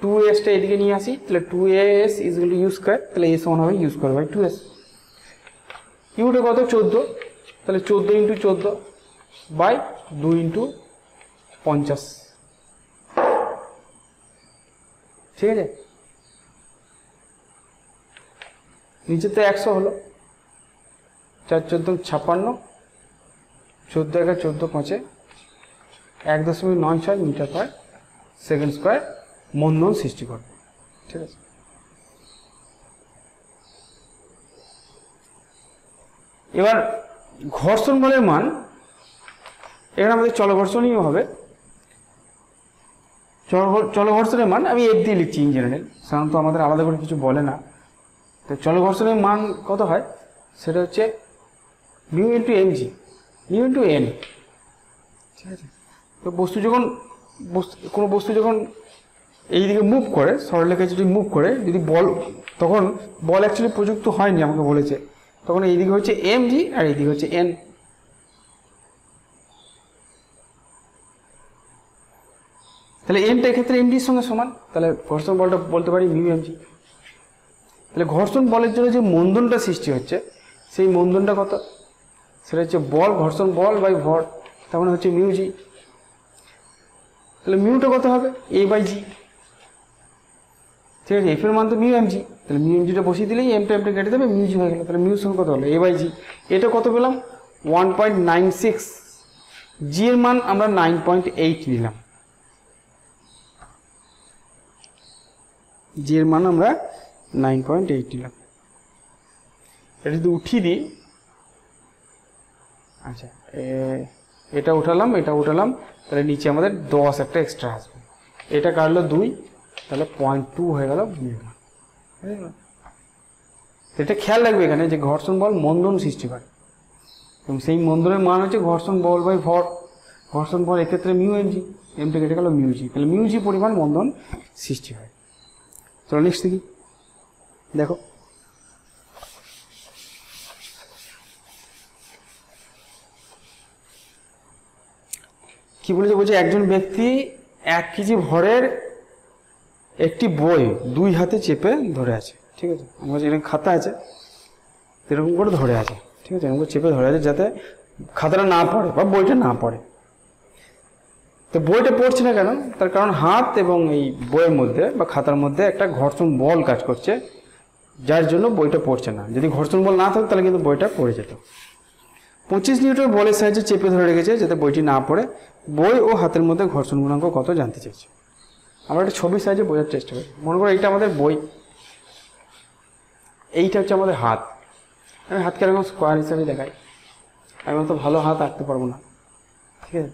2sটা এদিকে নিয়ে আসি, তাহলে 2as is equal to U square, তাহলে a সমান হবে you square by 2s। Yuta কত? 14, তাহলে 14 ইন্টু 14 বাই 2 ইন্টু 50। ঠিক আছে, নিচে তো 100 হলো, 4 14 56, 14 1 14 5 1.96 মিটার পার সেকেন্ড স্কোয়ার মন্দন সৃষ্টি করবে। ঠিক আছে, এবার ঘর্ষণ বলের মান এখানে আমাদের চলঘর্ষণই হবে। চলঘর্ষণের মান আমি এফ দিয়ে লিখছি ইন জেনারেল, সাধারণত আমাদের আলাদা করে কিছু বলে না। তো চলঘর্ষণের মান কত হয় সেটা হচ্ছে mu into M G, mu into N. ঠিক আছে, তো কোনো বস্তু যখন এইদিকে মুভ করে, সরলরেখা যদি মুভ করে, যদি বল, তখন বল অ্যাকচুয়ালি প্রযুক্ত হয়নি আমাকে বলেছে, তখন এইদিকে হচ্ছে mg আর এইদিকে হচ্ছে n। তাহলে nটা এক্ষেত্রে mg এর সঙ্গে সমান, তাহলে ঘর্ষণ বলটা বলতে পারি মিউ mg। তাহলে ঘর্ষণ বলের জন্য যে মন্দনটা সৃষ্টি হচ্ছে, সেই মন্দনটা কত? সেটা হচ্ছে বল, ঘর্ষণ বল বাই ভর, তার মানে হচ্ছে মিউ জি। তাহলে মিউটা কত হবে? a বাই জি। ঠিক আছে, এফ এর মান তো মিউ এমজি, তাহলে মিউ এমজিটা বসিয়ে দিলেই এমটা কেটে দেবে, মিউ জি হয়ে গেল। তাহলে মিউ সমান কত হলো? a বাই জি। এটা কত পেলাম? 1.96। জি এর মান আমরা 9.8 নিলাম। জি এর মান আমরা 9.8 নিলাম। এটা যদি উঠিয়ে দিই, আচ্ছা এটা উঠালাম, এটা উঠালাম, তাহলে নিচে আমাদের 10 একটা এক্সট্রা আসবে। এটা কাটলো 2, তাহলে 0.2 হয়ে গেল। এটা খেয়াল রাখবে এখানে যে ঘর্ষণ বল মন্দন সৃষ্টি করে, এবং সেই মন্দনের মান হচ্ছে ঘর্ষণ বল বাই ভর। ঘর্ষণ বল এক্ষেত্রে মিউ এমজি, এমটা কেটে গেল মিউ জি, তাহলে মিউ জি পরিমাণ মন্দন সৃষ্টি হয়। চলো নেক্সট দেখি। দেখো কি বলেছে, বলছে একজন ব্যক্তি 1 কেজি ভরের একটি বই 2 হাতে চেপে ধরে আছে। ঠিক আছে, আমার এরকম খাতা আছে, এরকম করে ধরে আছে। ঠিক আছে, এরকম করে চেপে ধরে আছে যাতে খাতাটা না পড়ে বা বইটা না পড়ে। তো বইটা পড়ছে না কেন? তার কারণ হাত এবং এই বইয়ের মধ্যে বা খাতার মধ্যে একটা ঘর্ষণ বল কাজ করছে, যার জন্য বইটা পড়ছে না। যদি ঘর্ষণ বল না থাকতো তাহলে কিন্তু বইটা পড়ে যেত। 25 নিউটন বলের সাহায্যে চেপে ধরে রেখেছে যাতে বইটি না পড়ে। বই ও হাতের মধ্যে ঘর্ষণ গুণাঙ্ক কত জানতে চাইছে। আমরা একটা ছবির সাহায্যে বোঝার চেষ্টা করি। মনে করো এইটা আমাদের বই, এইটা হচ্ছে আমাদের হাত। আমি হাতকে এরকম স্কোয়ার হিসাবে দেখাই, আমি তো ভালো হাত আঁকতে পারবো না। ঠিক আছে,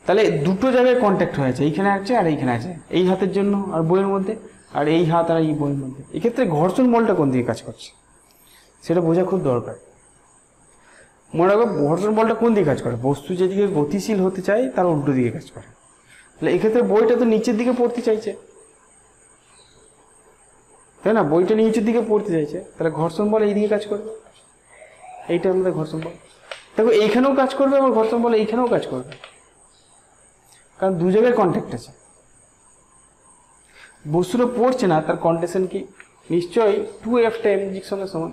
তাহলে দুটো জায়গায় কন্ট্যাক্ট হয়েছে, এইখানে আছে আর এইখানে আছে, এই হাতের জন্য আর বইয়ের মধ্যে, আর এই হাত আর এই বইয়ের মধ্যে। এক্ষেত্রে ঘর্ষণ বলটা কোন দিকে কাজ করছে সেটা বোঝা খুব দরকার। মনে রাখো ঘর্ষণ বলটা কোন দিকে কাজ করে? বস্তু যেদিকে গতিশীল হতে চায় তার উল্টো দিকে কাজ করে। তাহলে এক্ষেত্রে বইটা তো নিচের দিকে পড়তে চাইছে, তাই না? বইটা নিচের দিকে পড়তে চাইছে, তাহলে ঘর্ষণ বল এই দিকে কাজ করবে। এইটা আমাদের ঘর্ষণ বল। দেখো এইখানেও কাজ করবে, আবার ঘর্ষণ বল এইখানেও কাজ করবে, কারণ দু জায়গায় কন্ট্যাক্ট আছে। বস্তুটা পড়ছে না, তার কন্ডিশন কি? নিশ্চয়ই 2f টা mg সঙ্গে সমান।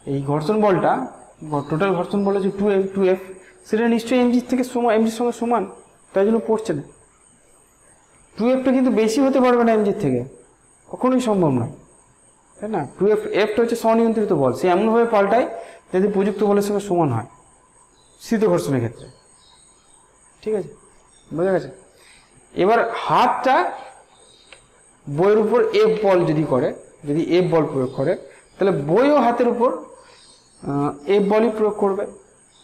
এই ঘর্ষণ বলটা, টোটাল ঘর্ষণ বল হচ্ছে 2f, সেটা নিশ্চয়ই mg থেকে সমান, mg সঙ্গে সমান, তাই জন্য পড়ছে না। 2f টা কিন্তু বেশি হতে পারবে না mg থেকে, কখনোই সম্ভব নয়, তাই না? 2f টা হচ্ছে স্বনিয়ন্ত্রিত বল, সে এমনভাবে পাল্টায় যাতে প্রযুক্ত বলের সঙ্গে সমান হয় স্থিত ঘর্ষণের ক্ষেত্রে। ঠিক আছে, বোঝা গেছে? এবার হাতটা বইয়ের উপর এফ বল যদি করে, যদি এফ বল প্রয়োগ করে, তাহলে বই ও হাতের উপর এফ বলই প্রয়োগ করবে।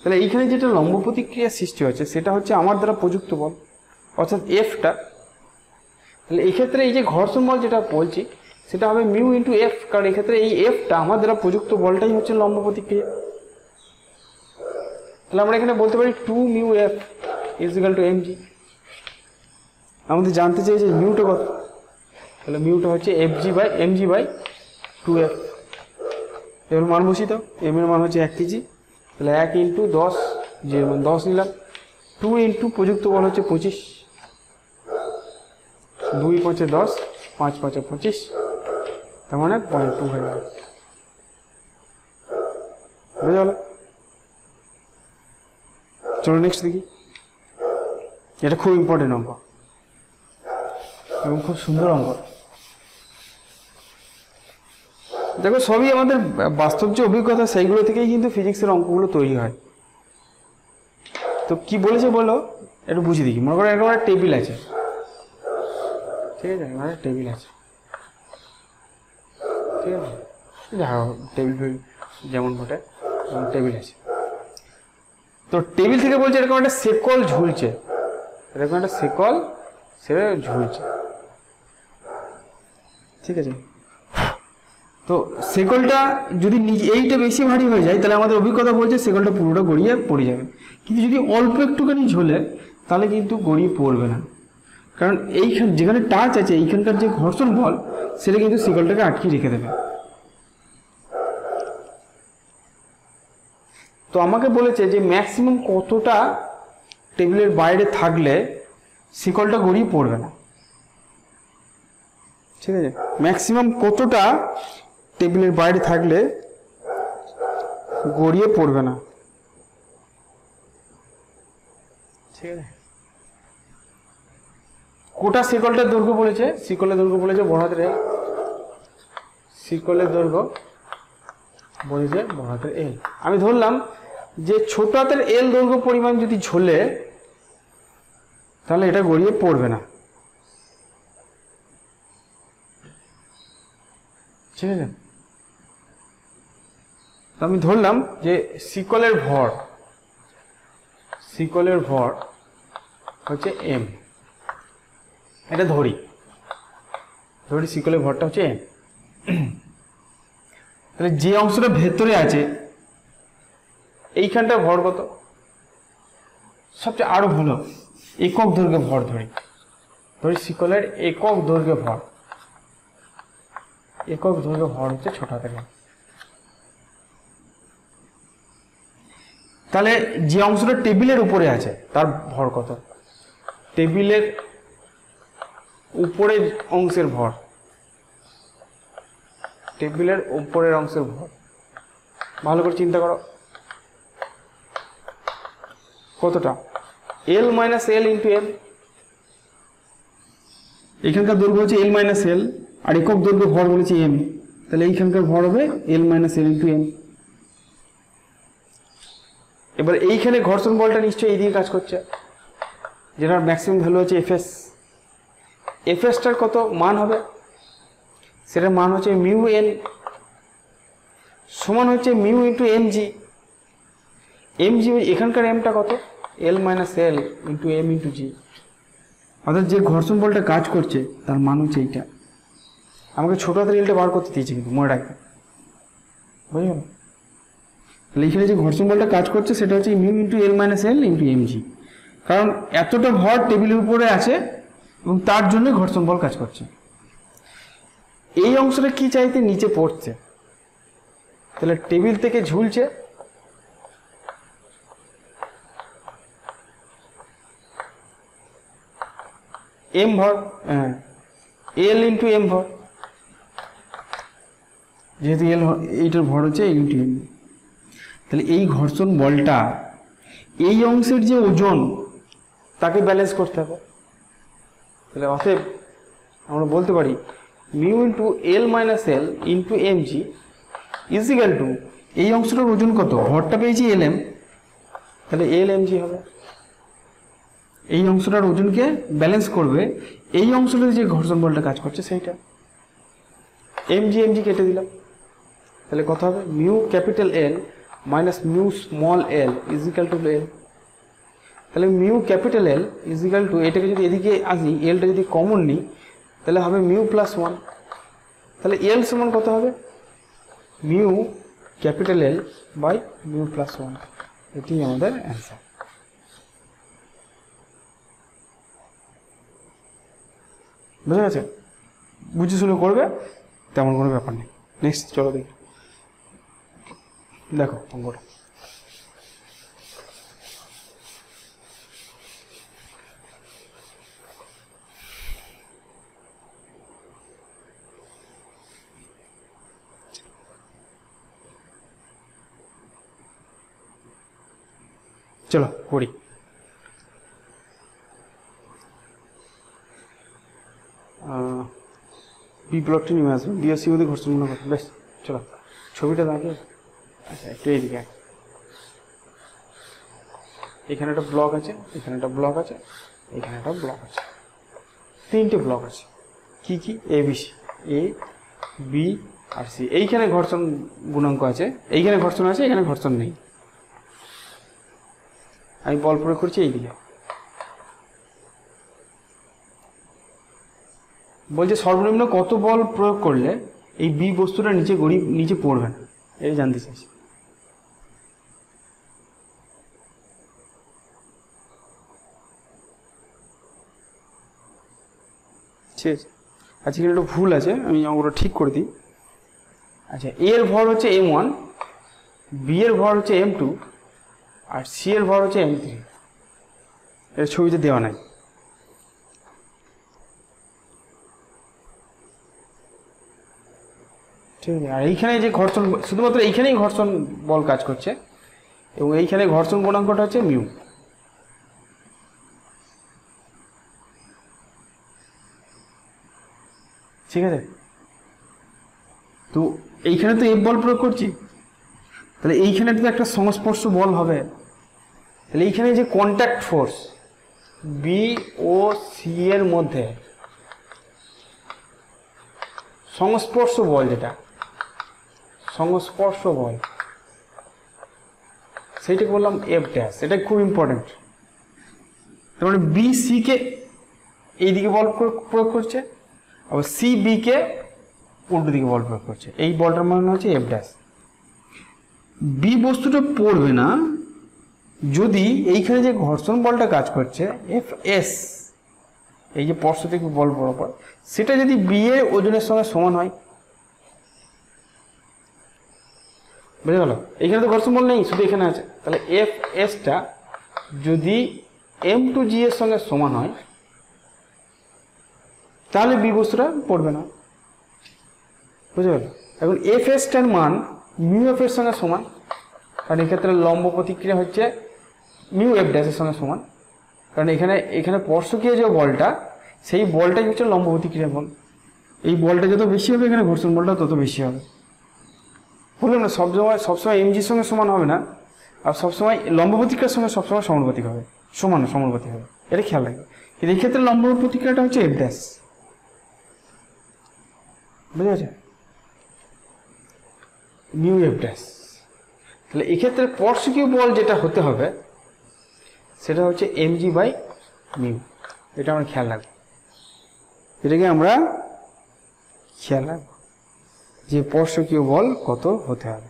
তাহলে এইখানে যেটা লম্ব প্রতিক্রিয়া সৃষ্টি হচ্ছে সেটা হচ্ছে আমার দ্বারা প্রযুক্ত বল, অর্থাৎ এফটা। তাহলে এই ক্ষেত্রে এই যে ঘর্ষণ বল যেটা বলছি সেটা হবে মিউ ইন্টু এফ, কারণ এক্ষেত্রে এই এফটা আমার দ্বারা প্রযুক্ত বলটাই হচ্ছে লম্ব প্রতিক্রিয়া। তাহলে আমরা এখানে বলতে পারি 2 mu F is equal two mg। আমাদের জানতে চাই যে মিউটা কত, তাহলে মিউটা হচ্ছে mg বাই 2f। এর মান বসিয়ে দাও, m এর মান হচ্ছে 1 কেজি, তাহলে 1 ইন্টু 10, জি এর মান 10 নিলাম, 2 ইন্টু প্রযুক্ত বল হচ্ছে 25, 2 5 10, 5 5 25, তার মানে 0.2 হয়ে গেল। বুঝে গেল? চলো নেক্সট দেখি। এটা খুব ইম্পর্টেন্ট অঙ্ক এবং খুব সুন্দর অঙ্ক। দেখো সবই আমাদের বাস্তব যে অভিজ্ঞতা সেইগুলো থেকেই কিন্তু ফিজিক্সের অঙ্কগুলো তৈরি হয়। তো কি বলেছে বলো, একটু বুঝে দেখি। মনে করো এরকম একটা টেবিল আছে, ঠিক আছে, একটা টেবিল আছে, ঠিক আছে, যা টেবিল যেমন ঘটে টেবিল আছে। তো টেবিল থেকে বলছে এরকম একটা শেকল ঝুলছে, এরকম একটা শেকল সেটা ঝুলছে, ঠিক আছে। তো শেকলটা যদি এইটা বেশি ভারী হয়ে যায় তাহলে আমাদের অভিজ্ঞতা বলছে শেকলটা পুরোটা গড়িয়ে পড়ে যাবে, কিন্তু যদি অল্প একটুখানি ঝোলে তাহলে কিন্তু গড়িয়ে পড়বে না। কারণ এইখানে যেখানে টাচ আছে এইখানকার যে ঘর্ষণ বল সেটা কিন্তু শিকলটাকে আটকে রেখে দেবে। তো আমাকে বলেছে যে ম্যাক্সিমাম কতটা টেবিলের বাইরে থাকলে শিকলটা গড়িয়ে পড়বে না, ঠিক আছে? ম্যাক্সিমাম কতটা টেবিলের বাইরে থাকলে গড়িয়ে পড়বে না, ঠিক আছে? কোটা শিকলটার দৈর্ঘ্য বলেছে, শিকলের দৈর্ঘ্য বলেছে বড় হাতের এল, শিকলের দৈর্ঘ্য বলেছে বড় হাতের এল। আমি ধরলাম যে ছোট হাতের এল দৈর্ঘ্য পরিমাণ যদি ঝোলে তাহলে এটা গড়িয়ে পড়বে না, ঠিক আছে? তো আমি ধরলাম যে শিকলের ভর হচ্ছে এম, এটা ধরি শিকলের ভরটা হচ্ছে এম। তাহলে যে অংশটা ভেতরে আছে এইখানটা ভর কত? সবচেয়ে আরো ভালো একক দৈর্ঘ্যে ভর ধরি শিকলের একক দৈর্ঘ্যে ভর হচ্ছে ছোট হাতের এম। তাহলে যে অংশটা টেবিলের উপরে আছে তার ভর কত? টেবিলের উপরের অংশের ভর, টেবিলের উপরের অংশের ভর ভালো করে চিন্তা করো কতটা? এল মাইনাস এল ইন্টু এম। এখানকার দৈর্ঘ্য হচ্ছে এল মাইনাস এল আর একক দৈর্ঘ্য ভর বলেছে এম, তাহলে এইখানকার ভর হবে এল মাইনাস এল ইন্টু এম। এবার এইখানে ঘর্ষণ বলটা নিশ্চয়ই এইদিকে কাজ করছে, যেটার ম্যাক্সিমাম ভ্যালু হচ্ছে এফএস। এফএসটার কত মান হবে? সেটার মান হচ্ছে মিউ এন সমান হচ্ছে মিউ ইন্টু এমজি। এমজি এখানকার এমটা কত? এল minus L into M into জি। অর্থাৎ যে ঘর্ষণ বলটা কাজ করছে তার মান হচ্ছে এইটা। আমাকে ছোট হাতের এলটা বার করতে দিয়েছে কিন্তু মনে রাখবে, বুঝে গেল? তাহলে এখানে যে ঘর্ষণ বলটা কাজ করছে সেটা হচ্ছে mu into L minus L into MG, কারণ এতটা ভর টেবিলের উপরে আছে এবং তার জন্য ঘর্ষণ বল কাজ করছে। এই অংশটা কি চাইতে? নিচে পড়ছে, তাহলে টেবিল থেকে ঝুলছে, এম ভর, হ্যাঁ এল ইন্টু এম ভর, যেহেতু এল এইটার ভর হচ্ছে এল ইন্টু এম। তাহলে এই ঘর্ষণ বলটা এই অংশের যে ওজন তাকে ব্যালেন্স করতে হবে। তাহলে অতএব আমরা বলতে পারি mu into L minus L into M G is equal to এই অংশটার ওজন কত? ভরটা পেয়েছি এল এম, তাহলে এল এম জি হবে। এই অংশটার ওজনকে ব্যালেন্স করবে এই অংশটাতে যে ঘর্ষণ বলটা কাজ করছে সেইটা। এম জি কেটে দিলাম, তাহলে কত হবে? Mu capital L minus mu small L is equal to L. তাহলে mu capital L is equal to, এটাকে যদি এদিকে আসি এলটা যদি কমন নিই তাহলে হবে মিউ প্লাস ওয়ান। তাহলে এল সমান কত হবে? Mu capital L by mu plus one. এটি আমাদের অ্যান্সার। বুঝে গেছে? বুঝে শুনে করবে, তেমন কোনো ব্যাপার নেই। নেক্সট চলো দেখি, দেখো অঙ্কটা। চলো করি। বি ব্লকটি নেমে আসবে, ডিএসসি মধ্যে ঘর্ষণ মনে করো। বেশ চলো ছবিটা দেখে, আচ্ছা একটু এইদিকে। এখানে একটা ব্লক আছে, এখানে একটা ব্লক আছে, এখানে একটা ব্লক আছে, তিনটে ব্লক আছে। কি কি? A B C, A B R C. এইখানে ঘর্ষণ গুণাঙ্ক আছে, এইখানে ঘর্ষণ আছে, এখানে ঘর্ষণ নেই। আমি বল প্রয়োগ করছি এইদিকে। বলছে সর্বনিম্ন কত বল প্রয়োগ করলে এই বি বস্তুটা নিচে পড়বে না, এই জানতে চাইছি। ঠিক আছে। আচ্ছা এখানে একটু ভুল আছে, আমি ওটা ঠিক করে দিই। আচ্ছা এ এর ভর হচ্ছে m1, বি এর ভর হচ্ছে m2 আর সি এর ভর হচ্ছে m3। এর ছবিতে দেওয়া নাই। ঠিক আছে। আর এইখানে যে ঘর্ষণ, শুধুমাত্র এইখানেই ঘর্ষণ বল কাজ করছে এবং এইখানে ঘর্ষণ গুণাঙ্কটা হচ্ছে মিউ। ঠিক আছে। তো এইখানে তো এফ বল প্রয়োগ করছি, তাহলে এইখানে তো একটা সংস্পর্শ বল হবে। তাহলে এইখানে যে কন্ট্যাক্ট ফোর্স বি ও সি এর মধ্যে সংস্পর্শ বল, যেটা সংস্পর্শ বল, সেইটাকে বললাম এফ ড্যাশ। এটা খুব ইম্পর্টেন্ট। তার মানে বি সি কে এইদিকে বল প্রয়োগ করছে, আবার সি বি কে উল্টো দিকে বল প্রয়োগ করছে। এই বলটার মানে হচ্ছে এফ ড্যাশ। বি বস্তুটা পড়বে না যদি এইখানে যে ঘর্ষণ বলটা কাজ করছে এফ এস, এই যে স্পর্শতিক বল বরাবর, সেটা যদি বি এর ওজনের সঙ্গে সমান হয়। বুঝে গেল? এইখানে তো ঘর্ষণ বল নেই, শুধু এখানে আছে। তাহলে এফ এসটা যদি এম টু জি এর সঙ্গে সমান হয় তাহলে বি বস্তুটা পড়বে না। বুঝে গেল? এখন এফ এসটার মান মিউ এফ এর সঙ্গে সমান, কারণ এক্ষেত্রে লম্ব প্রতিক্রিয়া হচ্ছে মিউ এফ ড্যাশের সঙ্গে সমান। কারণ এখানে স্পর্শকীয় যে বলটা, সেই বলটাই হচ্ছে লম্ব প্রতিক্রিয়া বল। এই বলটা যত বেশি হবে এখানে ঘর্ষণ বলটা তত বেশি হবে। বললাম না, সবসময় এমজির সঙ্গে সমান হবে না, আর সবসময় লম্ব প্রতিক্রিয়ার সঙ্গে সবসময় সমানুপাতিক হবে, সমানুপাতিক হবে। এটা খেয়াল রাখবে। কিন্তু এই ক্ষেত্রে লম্ব প্রতিক্রিয়াটা হচ্ছে এফ ড্যাশ। বুঝে গেছে? Mu F dash. তাহলে এক্ষেত্রে স্পর্শকীয় বল যেটা হতে হবে সেটা হচ্ছে এমজি বাই মিউ। এটা আমরা খেয়াল রাখবো, এটাকে আমরা খেয়াল রাখবো যে স্পর্শকীয় বল কত হতে হবে।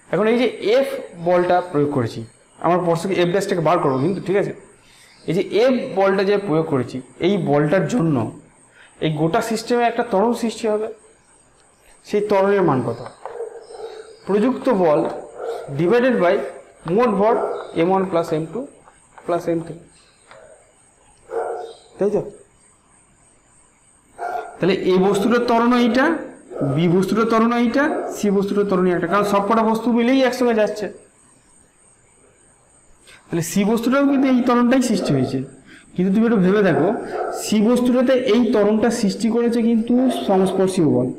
এখন এই যে এফ বলটা প্রয়োগ করেছি, আমরা স্পর্শকীয় এফ ড্যাশটাকে বার করবো কিন্তু, ঠিক আছে। এই যে এফ বলটা যে প্রয়োগ করেছি, এই বলটার জন্য এই গোটা সিস্টেমে একটা ত্বরণ সৃষ্টি হবে। সেই ত্বরণের মান কত? প্রযুক্ত বল ডিভাইডেড বাই মোট ভর m1 plus m2 plus m3, তাই তো? তাহলে এই বস্তুটার ত্বরণ এইটা, বি বস্তুটার ত্বরণ এইটা, সি বস্তুটার ত্বরণ একটা, কারণ সবকটা বস্তু মিলেই একসঙ্গে যাচ্ছে। তাহলে সি বস্তুটাও কিন্তু এই ত্বরণটাই সৃষ্টি হয়েছে। কিন্তু তুমি একটু ভেবে দেখো, সি বস্তুটাতে এই ত্বরণটা সৃষ্টি করেছে কিন্তু সংস্পর্শীয় বল।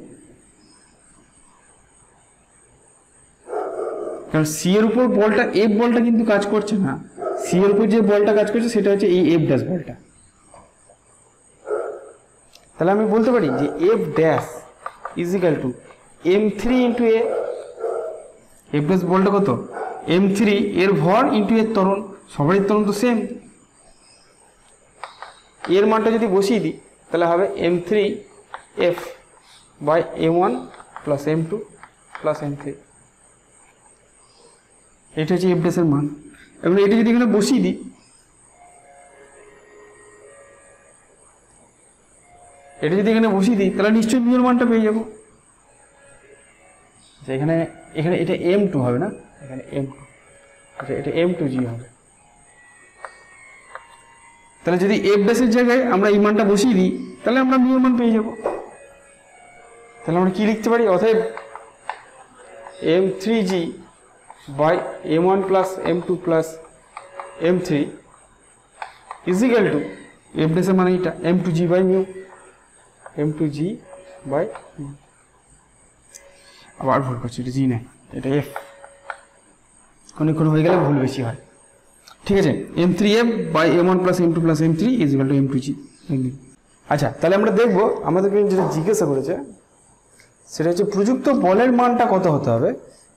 কারণ সি এর উপর বলটা, এফ বলটা কিন্তু কাজ করছে না। সি এর উপর যে বলটা কাজ করছে সেটা হচ্ছে এই এফ ড্যাশ বলটা। তাহলে আমি বলতে পারি যে F dash is equal two m3 into A. F dash বলটা কত? m3 এর ভর ইন্টু এর ত্বরণ, সবারই ত্বরণ তো সেম। এর মানটা যদি বসিয়ে দিই তাহলে হবে m3 f by m1 plus m2 plus m3। এটা হচ্ছে এফ ড্যাশের মান। এবং এটা যদি এখানে বসিয়ে দিই, তাহলে নিশ্চয়ই মিউর মানটা পেয়ে যাবো। এখানে এটা m2 হবে না, এখানে m2, আচ্ছা এটা m2g হবে। তাহলে যদি এফ ড্যাশের জায়গায় আমরা এই মানটা বসিয়ে দিই তাহলে আমরা মিউর মান পেয়ে যাব। তাহলে আমরা কি লিখতে পারি? অতএব m3g by m1 plus m2 plus m3 is equal to f dash মানে এটা m2g by mu, m2g by mu। আবার ভুল করছি, এটা g না, এটা f। কোন হয়ে গেলে ভুল বেশি হয়। ঠিক আছে, m3f by m1 plus m2 plus m3 is equal to m2g। আচ্ছা তাহলে আমরা দেখব, আমাদেরকে যেটা জিজ্ঞাসা করেছে সেটা হচ্ছে প্রযুক্ত বলের মানটা কত হতে হবে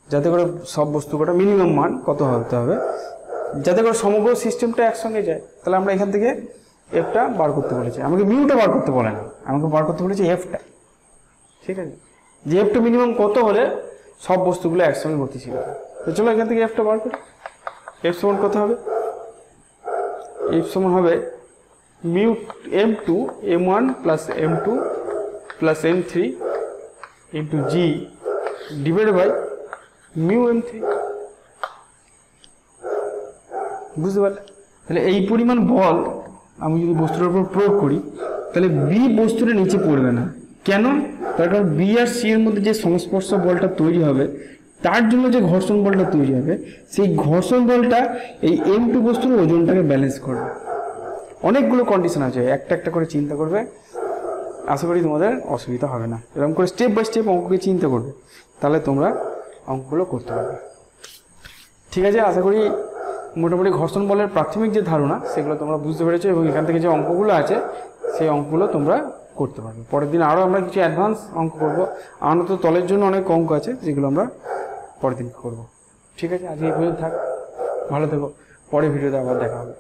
যাতে করে সব বস্তু কটা মিনিমাম মান কত হতে হবে যাতে করে সমগ্র সিস্টেমটা একসঙ্গে যায়। তাহলে আমরা এখান থেকে এফটা বার করতে বলেছি, আমাকে মিউটা বার করতে বলে না, আমাকে বার করতে বলেছে এফটা। ঠিক আছে, যে এফটা মিনিমাম কত হলে সব বস্তুগুলো একসঙ্গে গতিশীল হবে। তো চলো এখান থেকে এফটা বার করি। এফ সমান কত হবে? এফ সমান হবে mu m2 m1 plus m2 plus m3 into G divided by mu m3। বুঝতে পারলে? তাহলে এই পরিমাণ বল আমি যদি বস্তুটার উপর প্রয়োগ করি তাহলে বি বস্তুটা নিচে পড়বে না। কেন? তার কারণ বি আর সি এর মধ্যে যে সংস্পর্শ বলটা তৈরি হবে তার জন্য যে ঘর্ষণ বলটা তৈরি হবে সেই ঘর্ষণ বলটা এই m2 বস্তুর ওজনটাকে ব্যালেন্স করবে। অনেকগুলো কন্ডিশন আছে, একটা একটা করে চিন্তা করবে, আশা করি তোমাদের অসুবিধা হবে না। এরকম করে স্টেপ বাই স্টেপ অঙ্ককে চিন্তা করবে, তাহলে তোমরা অঙ্কগুলো করতে পারবে। ঠিক আছে, আশা করি মোটামুটি ঘর্ষণ বলের প্রাথমিক যে ধারণা সেগুলো তোমরা বুঝতে পেরেছো এবং এখান থেকে যে অঙ্কগুলো আছে সেই অঙ্কগুলো তোমরা করতে পারবে। পরের দিন আরও আমরা কিছু অ্যাডভান্স অঙ্ক করবো, আনত তলের জন্য অনেক অঙ্ক আছে যেগুলো আমরা পরের দিন করবো। ঠিক আছে, আজকে এই পর্যন্ত থাক, ভালো থেকো, পরের ভিডিওতে আবার দেখা হবে।